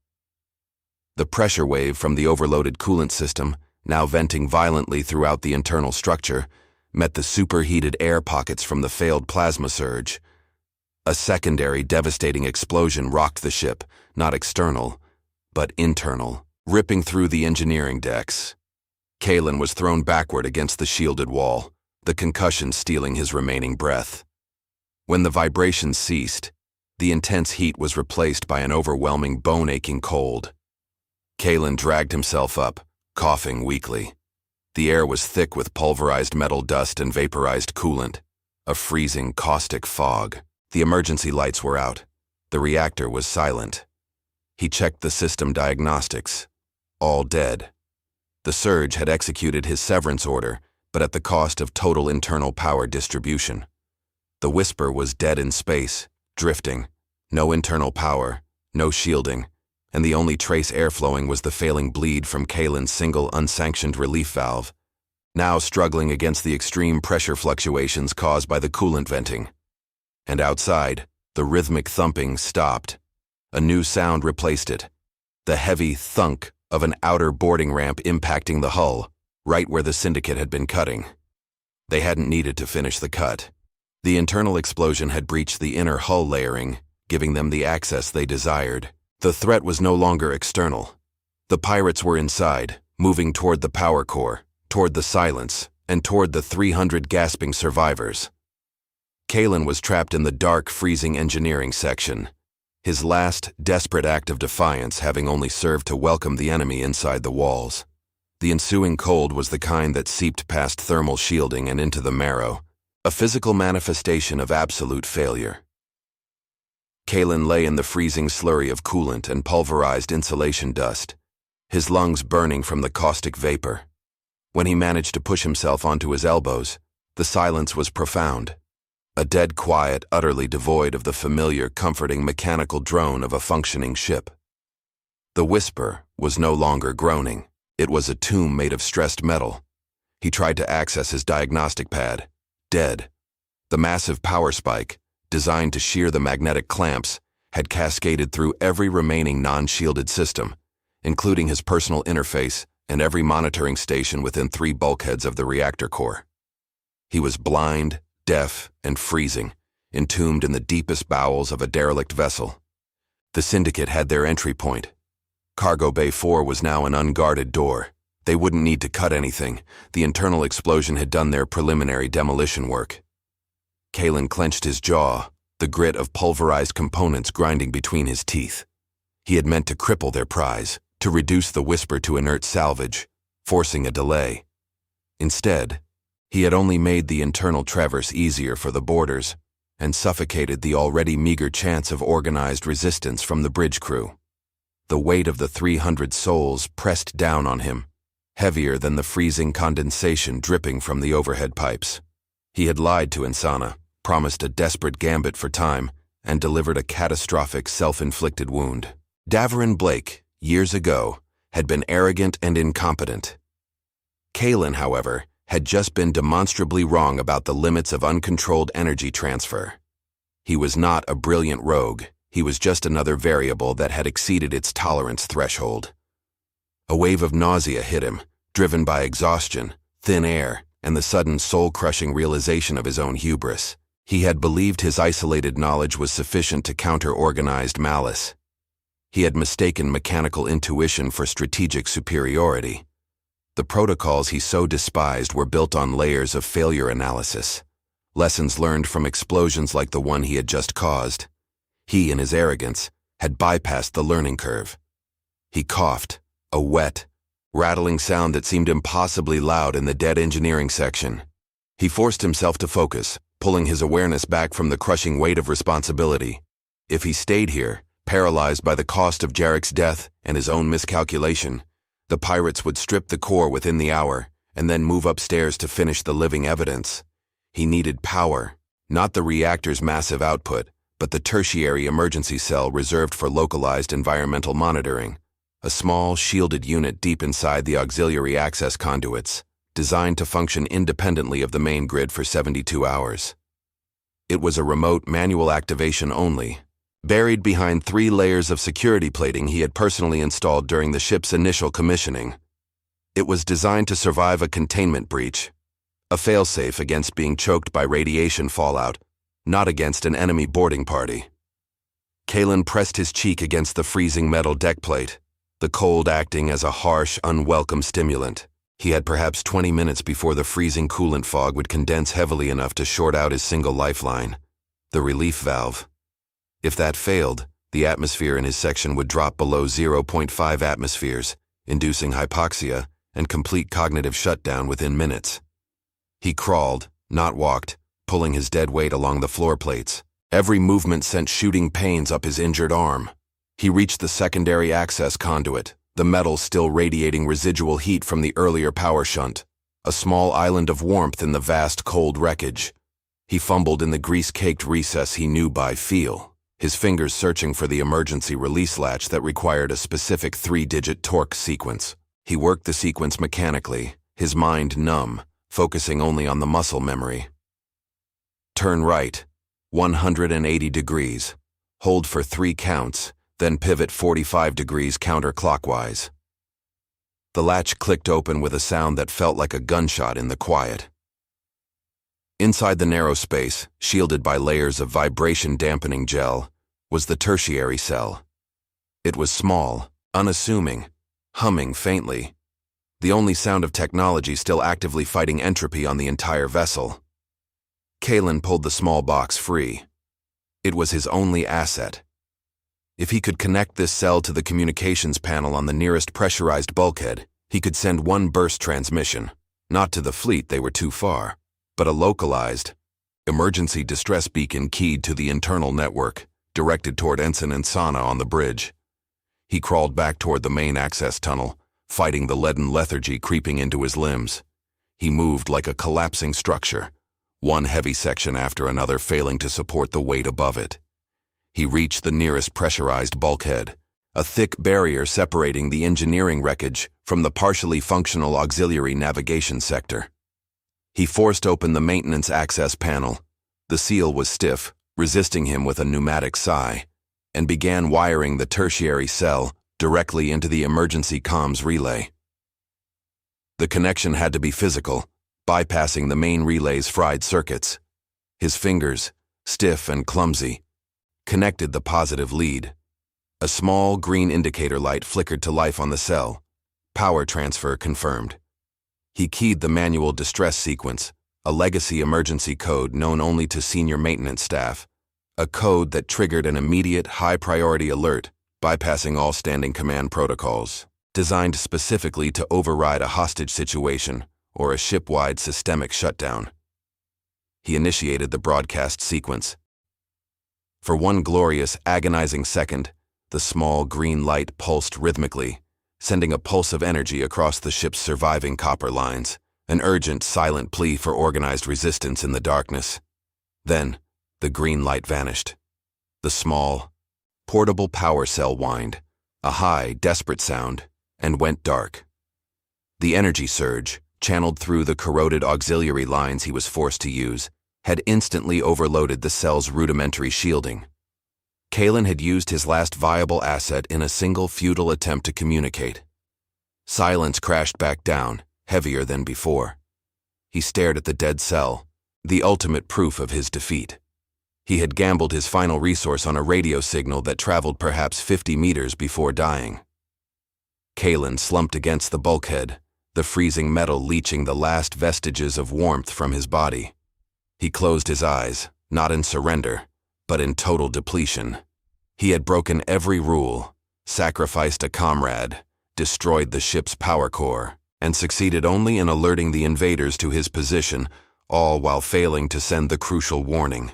The pressure wave from the overloaded coolant system, now venting violently throughout the internal structure, met the superheated air pockets from the failed plasma surge. A secondary devastating explosion rocked the ship, not external, but internal, ripping through the engineering decks. Kalen was thrown backward against the shielded wall, the concussion stealing his remaining breath. When the vibrations ceased, the intense heat was replaced by an overwhelming bone-aching cold. Kalen dragged himself up, coughing weakly. The air was thick with pulverized metal dust and vaporized coolant, a freezing, caustic fog. The emergency lights were out. The reactor was silent. He checked the system diagnostics. All dead. The surge had executed his severance order, but at the cost of total internal power distribution. The Whisper was dead in space, drifting. No internal power, no shielding, and the only trace air flowing was the failing bleed from Kalen's single unsanctioned relief valve, now struggling against the extreme pressure fluctuations caused by the coolant venting. And outside, the rhythmic thumping stopped. A new sound replaced it, the heavy thunk of an outer boarding ramp impacting the hull, right where the syndicate had been cutting. They hadn't needed to finish the cut. The internal explosion had breached the inner hull layering, giving them the access they desired. The threat was no longer external. The pirates were inside, moving toward the power core, toward the silence, and toward the 300 gasping survivors. Kalen was trapped in the dark, freezing engineering section, his last, desperate act of defiance having only served to welcome the enemy inside the walls. The ensuing cold was the kind that seeped past thermal shielding and into the marrow, a physical manifestation of absolute failure. Kalen lay in the freezing slurry of coolant and pulverized insulation dust, his lungs burning from the caustic vapor. When he managed to push himself onto his elbows, the silence was profound. A dead quiet utterly devoid of the familiar, comforting mechanical drone of a functioning ship. The Whisper was no longer groaning. It was a tomb made of stressed metal. He tried to access his diagnostic pad. Dead. The massive power spike, designed to shear the magnetic clamps, had cascaded through every remaining non-shielded system, including his personal interface and every monitoring station within 3 bulkheads of the reactor core. He was blind, deaf, and freezing, entombed in the deepest bowels of a derelict vessel. The Syndicate had their entry point. Cargo Bay 4 was now an unguarded door. They wouldn't need to cut anything. The internal explosion had done their preliminary demolition work. Kalen clenched his jaw, the grit of pulverized components grinding between his teeth. He had meant to cripple their prize, to reduce the Whisper to inert salvage, forcing a delay. Instead, he had only made the internal traverse easier for the boarders and suffocated the already meager chance of organized resistance from the bridge crew. The weight of the 300 souls pressed down on him, heavier than the freezing condensation dripping from the overhead pipes. He had lied to Insana, promised a desperate gambit for time, and delivered a catastrophic self-inflicted wound. Daverin Blake, years ago, had been arrogant and incompetent. Kalen, however, had just been demonstrably wrong about the limits of uncontrolled energy transfer. He was not a brilliant rogue. He was just another variable that had exceeded its tolerance threshold. A wave of nausea hit him, driven by exhaustion, thin air, and the sudden soul-crushing realization of his own hubris. He had believed his isolated knowledge was sufficient to counter organized malice. He had mistaken mechanical intuition for strategic superiority. The protocols he so despised were built on layers of failure analysis, lessons learned from explosions like the one he had just caused. He, in his arrogance, had bypassed the learning curve. He coughed, a wet, rattling sound that seemed impossibly loud in the dead engineering section. He forced himself to focus, pulling his awareness back from the crushing weight of responsibility. If he stayed here, Paralyzed by the cost of Jarek's death and his own miscalculation, the pirates would strip the core within the hour and then move upstairs to finish the living evidence. He needed power, not the reactor's massive output, but the tertiary emergency cell reserved for localized environmental monitoring, a small, shielded unit deep inside the auxiliary access conduits, designed to function independently of the main grid for 72 hours. It was a remote manual activation only, buried behind 3 layers of security plating he had personally installed during the ship's initial commissioning. It was designed to survive a containment breach, a failsafe against being choked by radiation fallout, not against an enemy boarding party. Kalen pressed his cheek against the freezing metal deck plate, the cold acting as a harsh, unwelcome stimulant. He had perhaps 20 minutes before the freezing coolant fog would condense heavily enough to short out his single lifeline, the relief valve. If that failed, the atmosphere in his section would drop below 0.5 atmospheres, inducing hypoxia and complete cognitive shutdown within minutes. He crawled, not walked, pulling his dead weight along the floor plates. Every movement sent shooting pains up his injured arm. He reached the secondary access conduit, the metal still radiating residual heat from the earlier power shunt, a small island of warmth in the vast cold wreckage. He fumbled in the grease-caked recess he knew by feel, his fingers searching for the emergency release latch that required a specific 3-digit torque sequence. He worked the sequence mechanically, his mind numb, focusing only on the muscle memory. Turn right, 180 degrees. Hold for 3 counts, then pivot 45 degrees counterclockwise. The latch clicked open with a sound that felt like a gunshot in the quiet. Inside the narrow space, shielded by layers of vibration-dampening gel, was the tertiary cell. It was small, unassuming, humming faintly, the only sound of technology still actively fighting entropy on the entire vessel. Kalen pulled the small box free. It was his only asset. If he could connect this cell to the communications panel on the nearest pressurized bulkhead, he could send one burst transmission, not to the fleet, they were too far, but a localized, emergency distress beacon keyed to the internal network, directed toward Ensign and Sana on the bridge. He crawled back toward the main access tunnel, fighting the leaden lethargy creeping into his limbs. He moved like a collapsing structure, one heavy section after another failing to support the weight above it. He reached the nearest pressurized bulkhead, a thick barrier separating the engineering wreckage from the partially functional auxiliary navigation sector. He forced open the maintenance access panel. The seal was stiff, resisting him with a pneumatic sigh, and began wiring the tertiary cell directly into the emergency comms relay. The connection had to be physical, bypassing the main relay's fried circuits. His fingers, stiff and clumsy, connected the positive lead. A small green indicator light flickered to life on the cell. Power transfer confirmed. He keyed the manual distress sequence, a legacy emergency code known only to senior maintenance staff, a code that triggered an immediate high-priority alert, bypassing all standing command protocols, designed specifically to override a hostage situation or a ship-wide systemic shutdown. He initiated the broadcast sequence. For one glorious, agonizing second, the small green light pulsed rhythmically, sending a pulse of energy across the ship's surviving copper lines, an urgent, silent plea for organized resistance in the darkness. Then, the green light vanished. The small, portable power cell whined, a high, desperate sound, and went dark. The energy surge, channeled through the corroded auxiliary lines he was forced to use, had instantly overloaded the cell's rudimentary shielding. Kalen had used his last viable asset in a single futile attempt to communicate. Silence crashed back down, heavier than before. He stared at the dead cell, the ultimate proof of his defeat. He had gambled his final resource on a radio signal that traveled perhaps 50 meters before dying. Kalen slumped against the bulkhead, the freezing metal leaching the last vestiges of warmth from his body. He closed his eyes, not in surrender, but in total depletion. He had broken every rule, sacrificed a comrade, destroyed the ship's power core, and succeeded only in alerting the invaders to his position, all while failing to send the crucial warning.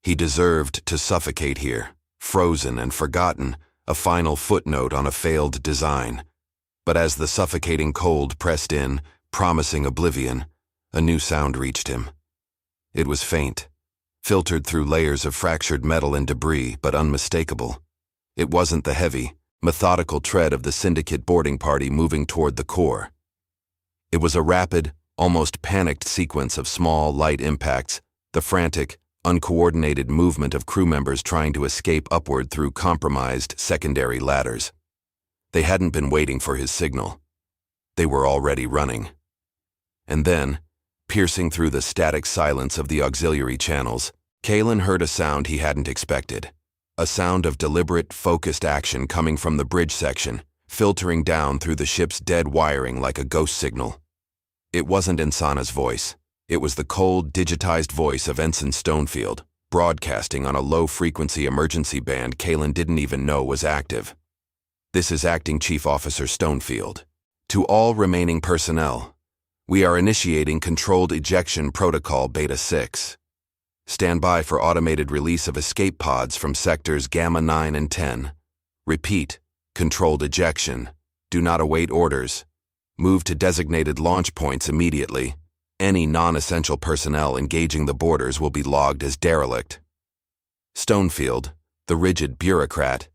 He deserved to suffocate here, frozen and forgotten, a final footnote on a failed design. But as the suffocating cold pressed in, promising oblivion, a new sound reached him. It was faint, filtered through layers of fractured metal and debris, but unmistakable. It wasn't the heavy, methodical tread of the syndicate boarding party moving toward the core. It was a rapid, almost panicked sequence of small, light impacts, the frantic, uncoordinated movement of crew members trying to escape upward through compromised secondary ladders. They hadn't been waiting for his signal. They were already running. And then, piercing through the static silence of the auxiliary channels, Kalen heard a sound he hadn't expected. A sound of deliberate, focused action coming from the bridge section, filtering down through the ship's dead wiring like a ghost signal. It wasn't Insana's voice. It was the cold, digitized voice of Ensign Stonefield, broadcasting on a low-frequency emergency band Kalen didn't even know was active. "This is Acting Chief Officer Stonefield. To all remaining personnel, we are initiating Controlled Ejection Protocol Beta 6. Stand by for automated release of escape pods from sectors Gamma 9 and 10. Repeat, controlled ejection. Do not await orders. Move to designated launch points immediately. Any non-essential personnel engaging the boarders will be logged as derelict." Stonefield, the rigid bureaucrat,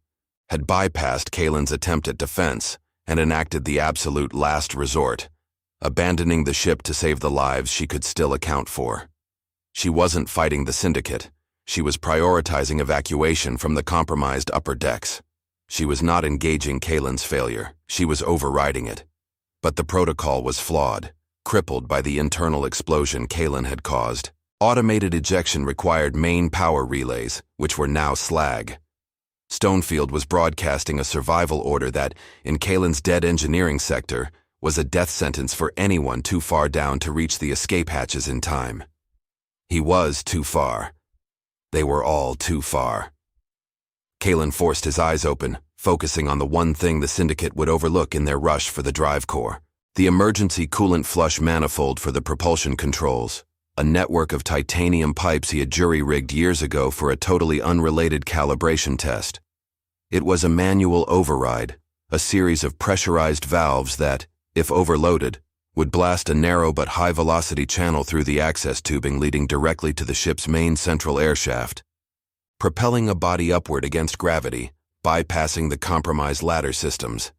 had bypassed Kalen's attempt at defense and enacted the absolute last resort, abandoning the ship to save the lives she could still account for. She wasn't fighting the syndicate. She was prioritizing evacuation from the compromised upper decks. She was not engaging Kalen's failure. She was overriding it. But the protocol was flawed, crippled by the internal explosion Kalen had caused. Automated ejection required main power relays, which were now slag. Stonefield was broadcasting a survival order that, in Kalen's dead engineering sector, was a death sentence for anyone too far down to reach the escape hatches in time. He was too far. They were all too far. Kalen forced his eyes open, focusing on the one thing the syndicate would overlook in their rush for the drive core: the emergency coolant flush manifold for the propulsion controls, a network of titanium pipes he had jury-rigged years ago for a totally unrelated calibration test. It was a manual override, a series of pressurized valves that, if overloaded, would blast a narrow but high-velocity channel through the access tubing leading directly to the ship's main central air shaft, propelling a body upward against gravity, bypassing the compromised ladder systems.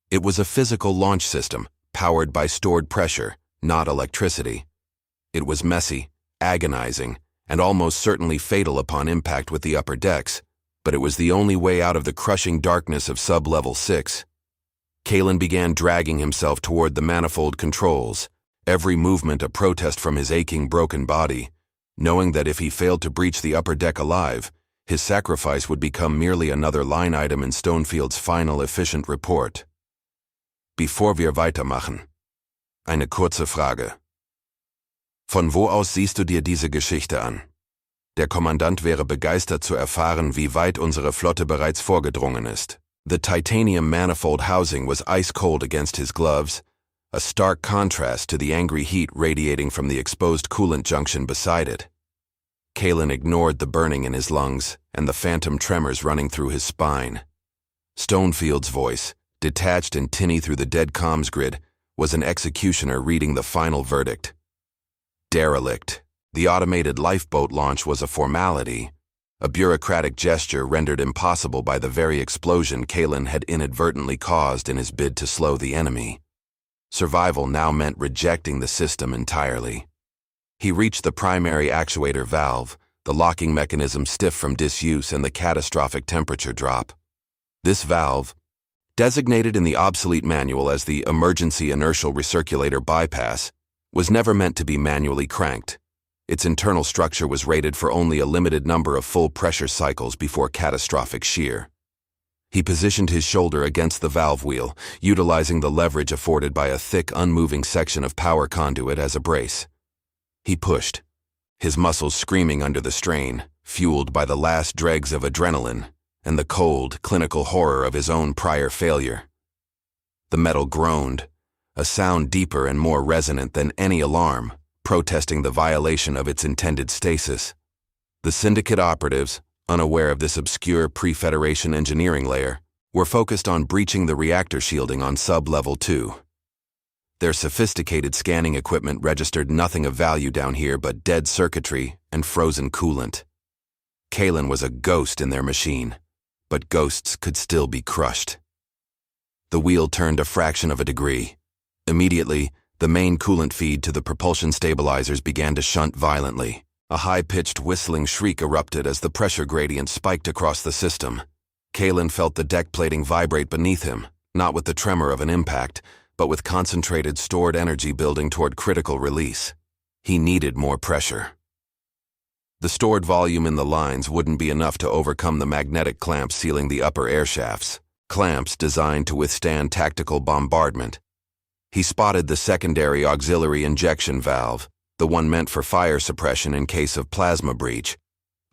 It was a physical launch system, powered by stored pressure, not electricity. It was messy, agonizing, and almost certainly fatal upon impact with the upper decks, but it was the only way out of the crushing darkness of sub-level 6. Kalen began dragging himself toward the manifold controls, every movement a protest from his aching, broken body, knowing that if he failed to breach the upper deck alive, his sacrifice would become merely another line item in Stonefield's final efficient report. Bevor wir weitermachen, eine kurze Frage. Von wo aus siehst du dir diese Geschichte an? Der Kommandant wäre begeistert zu erfahren, wie weit unsere Flotte bereits vorgedrungen ist. The titanium manifold housing was ice-cold against his gloves, a stark contrast to the angry heat radiating from the exposed coolant junction beside it. Kalen ignored the burning in his lungs and the phantom tremors running through his spine. Stonefield's voice, detached and tinny through the dead comms grid, was an executioner reading the final verdict. Derelict. The automated lifeboat launch was a formality, a bureaucratic gesture rendered impossible by the very explosion Kalen had inadvertently caused in his bid to slow the enemy. Survival now meant rejecting the system entirely. He reached the primary actuator valve, the locking mechanism stiff from disuse and the catastrophic temperature drop. This valve, designated in the obsolete manual as the emergency inertial recirculator bypass, was never meant to be manually cranked. Its internal structure was rated for only a limited number of full pressure cycles before catastrophic shear. He positioned his shoulder against the valve wheel, utilizing the leverage afforded by a thick, unmoving section of power conduit as a brace. He pushed, his muscles screaming under the strain, fueled by the last dregs of adrenaline and the cold, clinical horror of his own prior failure. The metal groaned, a sound deeper and more resonant than any alarm, protesting the violation of its intended stasis. The syndicate operatives, unaware of this obscure pre-Federation engineering layer, were focused on breaching the reactor shielding on sub-level 2. Their sophisticated scanning equipment registered nothing of value down here but dead circuitry and frozen coolant. Kalen was a ghost in their machine, but ghosts could still be crushed. The wheel turned a fraction of a degree. Immediately, the main coolant feed to the propulsion stabilizers began to shunt violently. A high-pitched whistling shriek erupted as the pressure gradient spiked across the system. Kalen felt the deck plating vibrate beneath him, not with the tremor of an impact, but with concentrated stored energy building toward critical release. He needed more pressure. The stored volume in the lines wouldn't be enough to overcome the magnetic clamps sealing the upper air shafts, clamps designed to withstand tactical bombardment. He spotted the secondary auxiliary injection valve, the one meant for fire suppression in case of plasma breach,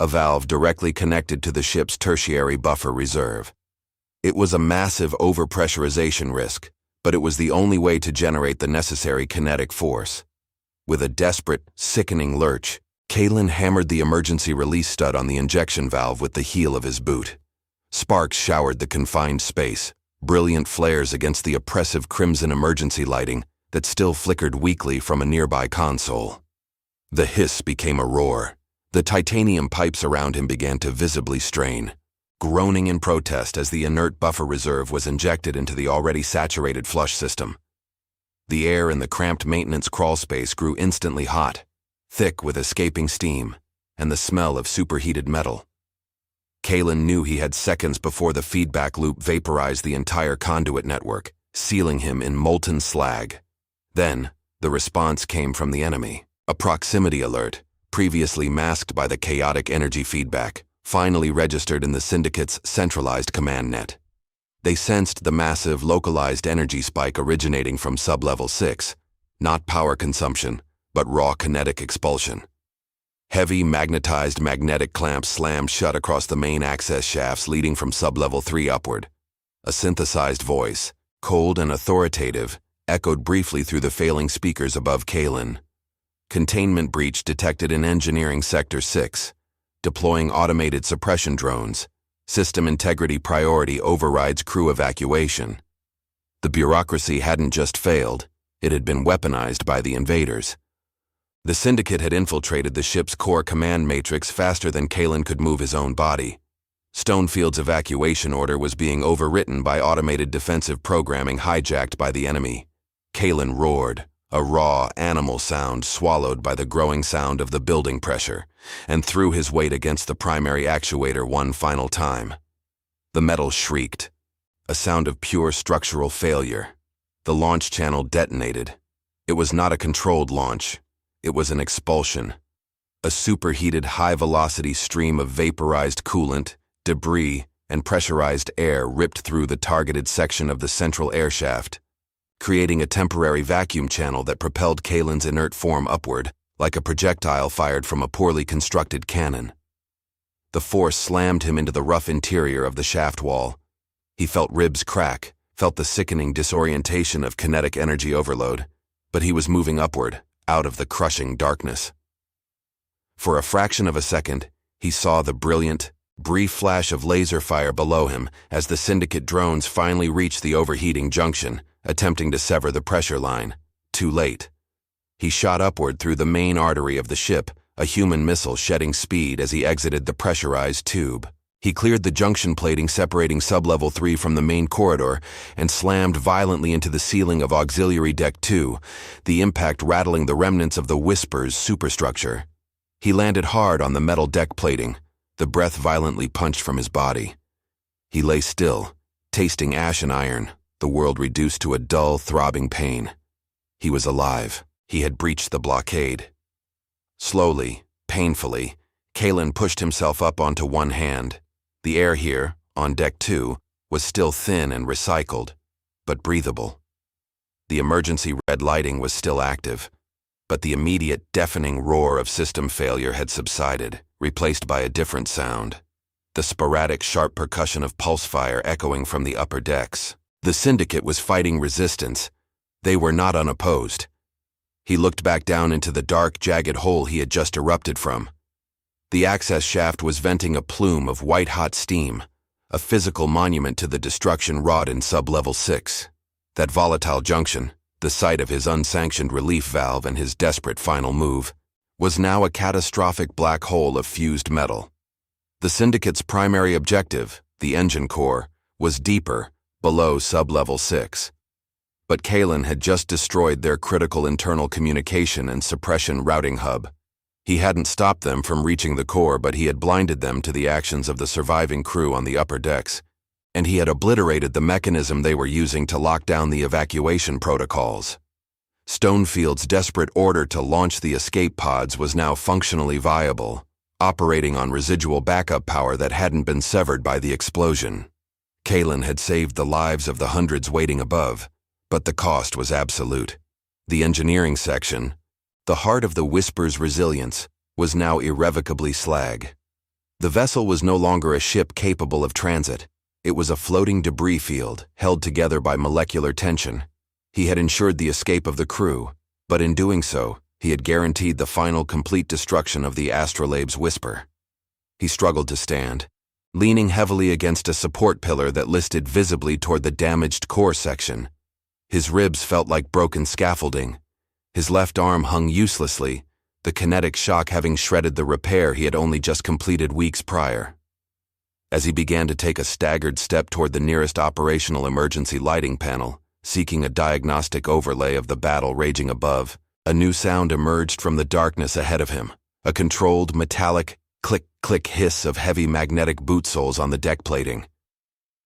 a valve directly connected to the ship's tertiary buffer reserve. It was a massive overpressurization risk, but it was the only way to generate the necessary kinetic force. With a desperate, sickening lurch, Kalen hammered the emergency release stud on the injection valve with the heel of his boot. Sparks showered the confined space, brilliant flares against the oppressive crimson emergency lighting that still flickered weakly from a nearby console. The hiss became a roar. The titanium pipes around him began to visibly strain, groaning in protest as the inert buffer reserve was injected into the already saturated flush system. The air in the cramped maintenance crawl space grew instantly hot, thick with escaping steam and the smell of superheated metal. Kalen knew he had seconds before the feedback loop vaporized the entire conduit network, sealing him in molten slag. Then, the response came from the enemy. A proximity alert, previously masked by the chaotic energy feedback, finally registered in the Syndicate's centralized command net. They sensed the massive, localized energy spike originating from sub-level 6, not power consumption, but raw kinetic expulsion. Heavy, magnetized magnetic clamps slammed shut across the main access shafts leading from sub-level 3 upward. A synthesized voice, cold and authoritative, echoed briefly through the failing speakers above Kalen. Containment breach detected in Engineering Sector 6. Deploying automated suppression drones. System integrity priority overrides crew evacuation. The bureaucracy hadn't just failed, it had been weaponized by the invaders. The Syndicate had infiltrated the ship's core command matrix faster than Kalen could move his own body. Stonefield's evacuation order was being overwritten by automated defensive programming hijacked by the enemy. Kalen roared, a raw, animal sound swallowed by the growing sound of the building pressure, and threw his weight against the primary actuator one final time. The metal shrieked, a sound of pure structural failure. The launch channel detonated. It was not a controlled launch. It was an expulsion. A superheated, high-velocity stream of vaporized coolant, debris, and pressurized air ripped through the targeted section of the central air shaft, creating a temporary vacuum channel that propelled Kalen's inert form upward, like a projectile fired from a poorly constructed cannon. The force slammed him into the rough interior of the shaft wall. He felt ribs crack, felt the sickening disorientation of kinetic energy overload, but he was moving upward, out of the crushing darkness. For a fraction of a second, he saw the brilliant, brief flash of laser fire below him as the Syndicate drones finally reached the overheating junction, attempting to sever the pressure line. Too late. He shot upward through the main artery of the ship, a human missile shedding speed as he exited the pressurized tube. He cleared the junction plating separating sub-level 3 from the main corridor and slammed violently into the ceiling of Auxiliary Deck 2, the impact rattling the remnants of the Whisper's superstructure. He landed hard on the metal deck plating, the breath violently punched from his body. He lay still, tasting ash and iron, the world reduced to a dull, throbbing pain. He was alive. He had breached the blockade. Slowly, painfully, Kalen pushed himself up onto one hand. The air here, on Deck 2, was still thin and recycled, but breathable. The emergency red lighting was still active, but the immediate deafening roar of system failure had subsided, replaced by a different sound, the sporadic sharp percussion of pulse fire echoing from the upper decks. The Syndicate was fighting resistance. They were not unopposed. He looked back down into the dark, jagged hole he had just erupted from. The access shaft was venting a plume of white-hot steam, a physical monument to the destruction wrought in sub-level 6. That volatile junction, the site of his unsanctioned relief valve and his desperate final move, was now a catastrophic black hole of fused metal. The Syndicate's primary objective, the engine core, was deeper, below sub-level 6. But Kalen had just destroyed their critical internal communication and suppression routing hub. He hadn't stopped them from reaching the core, but he had blinded them to the actions of the surviving crew on the upper decks, and he had obliterated the mechanism they were using to lock down the evacuation protocols. Stonefield's desperate order to launch the escape pods was now functionally viable, operating on residual backup power that hadn't been severed by the explosion. Kalen had saved the lives of the hundreds waiting above, but the cost was absolute. The engineering section, the heart of the Whisper's resilience, was now irrevocably slag. The vessel was no longer a ship capable of transit. It was a floating debris field, held together by molecular tension. He had ensured the escape of the crew, but in doing so, he had guaranteed the final complete destruction of the Astrolabe's Whisper. He struggled to stand, leaning heavily against a support pillar that listed visibly toward the damaged core section. His ribs felt like broken scaffolding. His left arm hung uselessly, the kinetic shock having shredded the repair he had only just completed weeks prior. As he began to take a staggered step toward the nearest operational emergency lighting panel, seeking a diagnostic overlay of the battle raging above, a new sound emerged from the darkness ahead of him, a controlled, metallic, click-click hiss of heavy magnetic boot soles on the deck plating.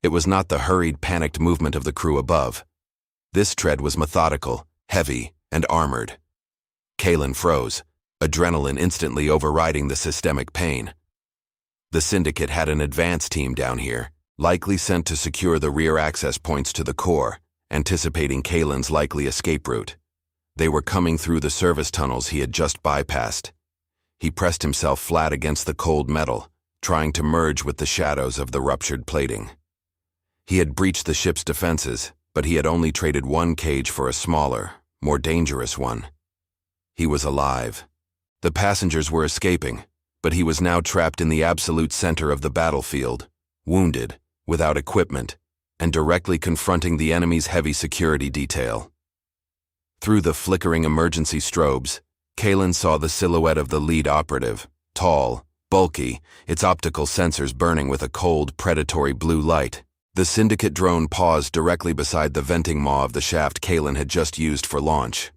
It was not the hurried, panicked movement of the crew above. This tread was methodical, heavy, and armored. Kalen froze, adrenaline instantly overriding the systemic pain. The Syndicate had an advance team down here, likely sent to secure the rear access points to the core, anticipating Kalen's likely escape route. They were coming through the service tunnels he had just bypassed. He pressed himself flat against the cold metal, trying to merge with the shadows of the ruptured plating. He had breached the ship's defenses, but he had only traded one cage for a smaller, more dangerous one. He was alive. The passengers were escaping, but he was now trapped in the absolute center of the battlefield, wounded, without equipment, and directly confronting the enemy's heavy security detail. Through the flickering emergency strobes, Kalen saw the silhouette of the lead operative, tall, bulky, its optical sensors burning with a cold, predatory blue light. The Syndicate drone paused directly beside the venting maw of the shaft Kalen had just used for launch.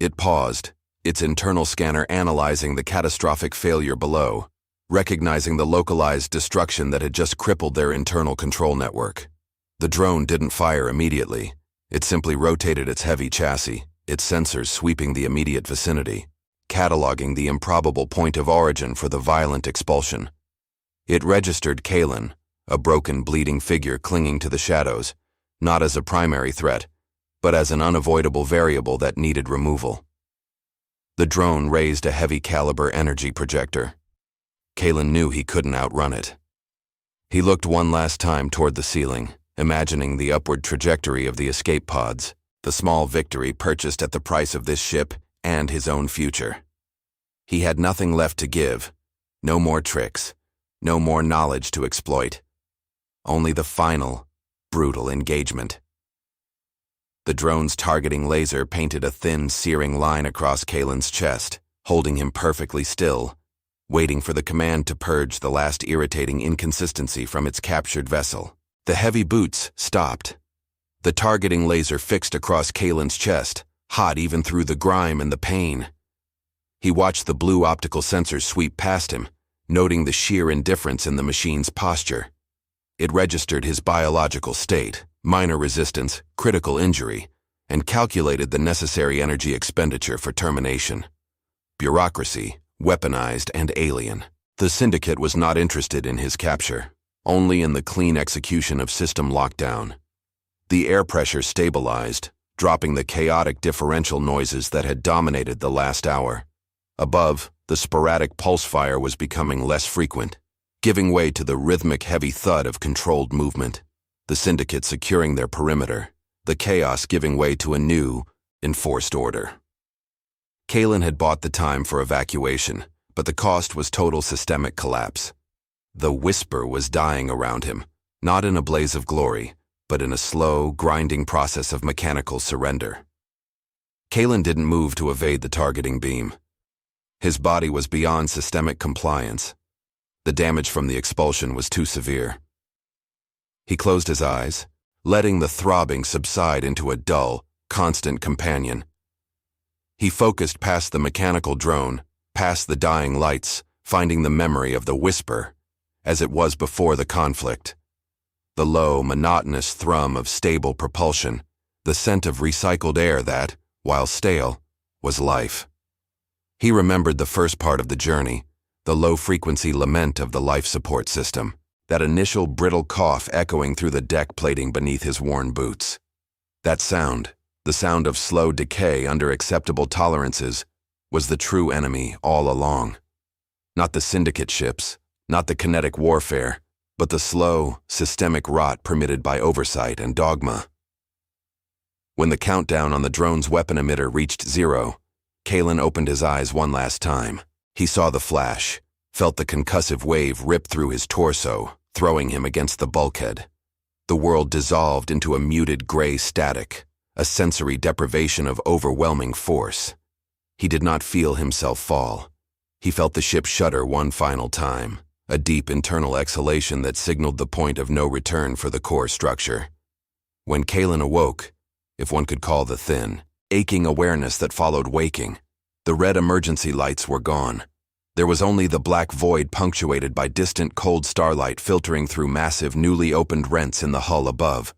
It paused, its internal scanner analyzing the catastrophic failure below, recognizing the localized destruction that had just crippled their internal control network. The drone didn't fire immediately. It simply rotated its heavy chassis, its sensors sweeping the immediate vicinity, cataloging the improbable point of origin for the violent expulsion. It registered Kalen, a broken, bleeding figure clinging to the shadows, not as a primary threat, but as an unavoidable variable that needed removal. The drone raised a heavy-caliber energy projector. Kalen knew he couldn't outrun it. He looked one last time toward the ceiling, imagining the upward trajectory of the escape pods, the small victory purchased at the price of this ship and his own future. He had nothing left to give, no more tricks, no more knowledge to exploit. Only the final, brutal engagement. The drone's targeting laser painted a thin, searing line across Kalen's chest, holding him perfectly still, waiting for the command to purge the last irritating inconsistency from its captured vessel. The heavy boots stopped. The targeting laser fixed across Kalen's chest, hot even through the grime and the pain. He watched the blue optical sensors sweep past him, noting the sheer indifference in the machine's posture. It registered his biological state, minor resistance, critical injury, and calculated the necessary energy expenditure for termination. Bureaucracy, weaponized and alien. The Syndicate was not interested in his capture, only in the clean execution of system lockdown. The air pressure stabilized, dropping the chaotic differential noises that had dominated the last hour. Above, the sporadic pulse fire was becoming less frequent, giving way to the rhythmic heavy thud of controlled movement, the Syndicate securing their perimeter, the chaos giving way to a new, enforced order. Kalen had bought the time for evacuation, but the cost was total systemic collapse. The Whisper was dying around him, not in a blaze of glory, but in a slow, grinding process of mechanical surrender. Kalen didn't move to evade the targeting beam. His body was beyond systemic compliance. The damage from the expulsion was too severe. He closed his eyes, letting the throbbing subside into a dull, constant companion. He focused past the mechanical drone, past the dying lights, finding the memory of the Whisper, as it was before the conflict. The low, monotonous thrum of stable propulsion, the scent of recycled air that, while stale, was life. He remembered the first part of the journey, the low-frequency lament of the life support system, that initial brittle cough echoing through the deck plating beneath his worn boots. That sound, the sound of slow decay under acceptable tolerances, was the true enemy all along. Not the syndicate ships, not the kinetic warfare, but the slow, systemic rot permitted by oversight and dogma. When the countdown on the drone's weapon emitter reached 0, Kalen opened his eyes one last time. He saw the flash, felt the concussive wave rip through his torso, throwing him against the bulkhead. The world dissolved into a muted gray static, a sensory deprivation of overwhelming force. He did not feel himself fall. He felt the ship shudder one final time, a deep internal exhalation that signaled the point of no return for the core structure. When Kalen awoke, if one could call the thin, aching awareness that followed waking, the red emergency lights were gone. There was only the black void punctuated by distant cold starlight filtering through massive newly opened rents in the hull above.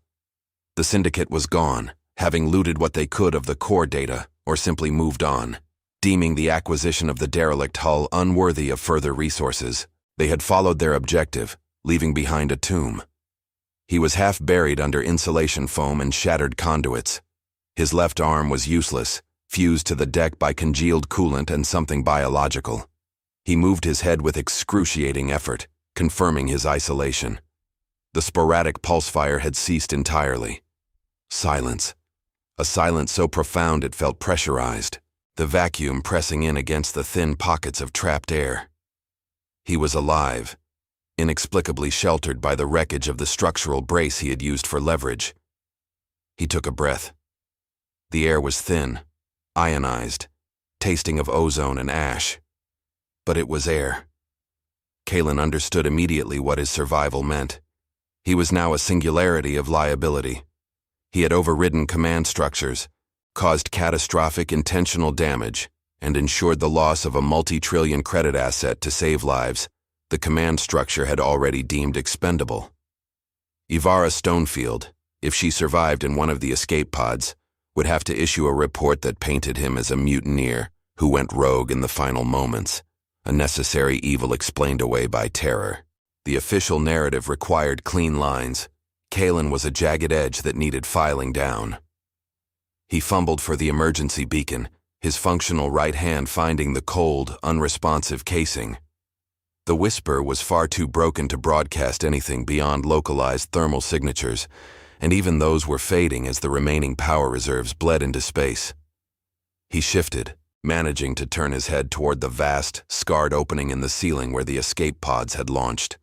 The syndicate was gone, having looted what they could of the core data, or simply moved on. Deeming the acquisition of the derelict hull unworthy of further resources, they had followed their objective, leaving behind a tomb. He was half buried under insulation foam and shattered conduits. His left arm was useless, fused to the deck by congealed coolant and something biological. He moved his head with excruciating effort, confirming his isolation. The sporadic pulse fire had ceased entirely. Silence. A silence so profound it felt pressurized, the vacuum pressing in against the thin pockets of trapped air. He was alive, inexplicably sheltered by the wreckage of the structural brace he had used for leverage. He took a breath. The air was thin, ionized, tasting of ozone and ash. But it was air. Kalen understood immediately what his survival meant. He was now a singularity of liability. He had overridden command structures, caused catastrophic intentional damage, and ensured the loss of a multi-trillion credit asset to save lives the command structure had already deemed expendable. Ivara Stonefield, if she survived in one of the escape pods, would have to issue a report that painted him as a mutineer who went rogue in the final moments, a necessary evil explained away by terror. The official narrative required clean lines. Kalen was a jagged edge that needed filing down. He fumbled for the emergency beacon, his functional right hand finding the cold, unresponsive casing. The Whisper was far too broken to broadcast anything beyond localized thermal signatures, and even those were fading as the remaining power reserves bled into space. He shifted, managing to turn his head toward the vast, scarred opening in the ceiling where the escape pods had launched.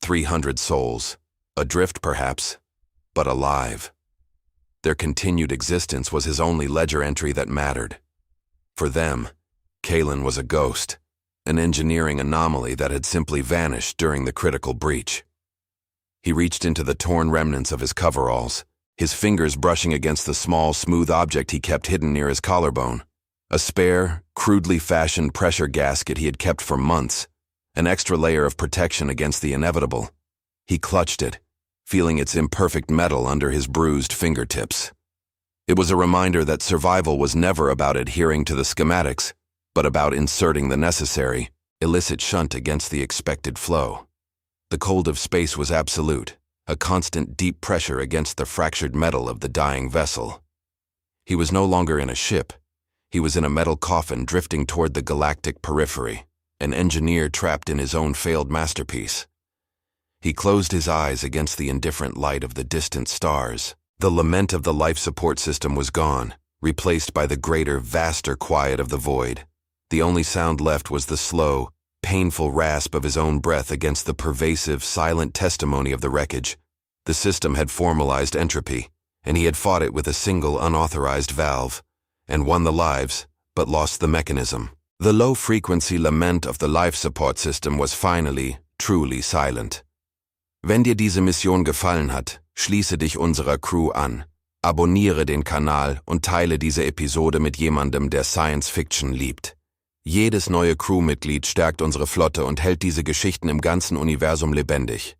300 souls, adrift perhaps, but alive. Their continued existence was his only ledger entry that mattered. For them, Kalen was a ghost, an engineering anomaly that had simply vanished during the critical breach. He reached into the torn remnants of his coveralls, his fingers brushing against the small, smooth object he kept hidden near his collarbone. A spare, crudely fashioned pressure gasket he had kept for months, an extra layer of protection against the inevitable. He clutched it, feeling its imperfect metal under his bruised fingertips. It was a reminder that survival was never about adhering to the schematics, but about inserting the necessary, illicit shunt against the expected flow. The cold of space was absolute, a constant deep pressure against the fractured metal of the dying vessel. He was no longer in a ship. He was in a metal coffin drifting toward the galactic periphery, an engineer trapped in his own failed masterpiece. He closed his eyes against the indifferent light of the distant stars. The lament of the life support system was gone, replaced by the greater, vaster quiet of the void. The only sound left was the slow, painful rasp of his own breath against the pervasive, silent testimony of the wreckage. The system had formalized entropy, and he had fought it with a single unauthorized valve, and won the lives, but lost the mechanism. The low-frequency lament of the life support system was finally, truly silent. Wenn dir diese Mission gefallen hat, schließe dich unserer Crew an, abonniere den Kanal und teile diese Episode mit jemandem, der Science Fiction liebt. Jedes neue Crewmitglied stärkt unsere Flotte und hält diese Geschichten im ganzen Universum lebendig.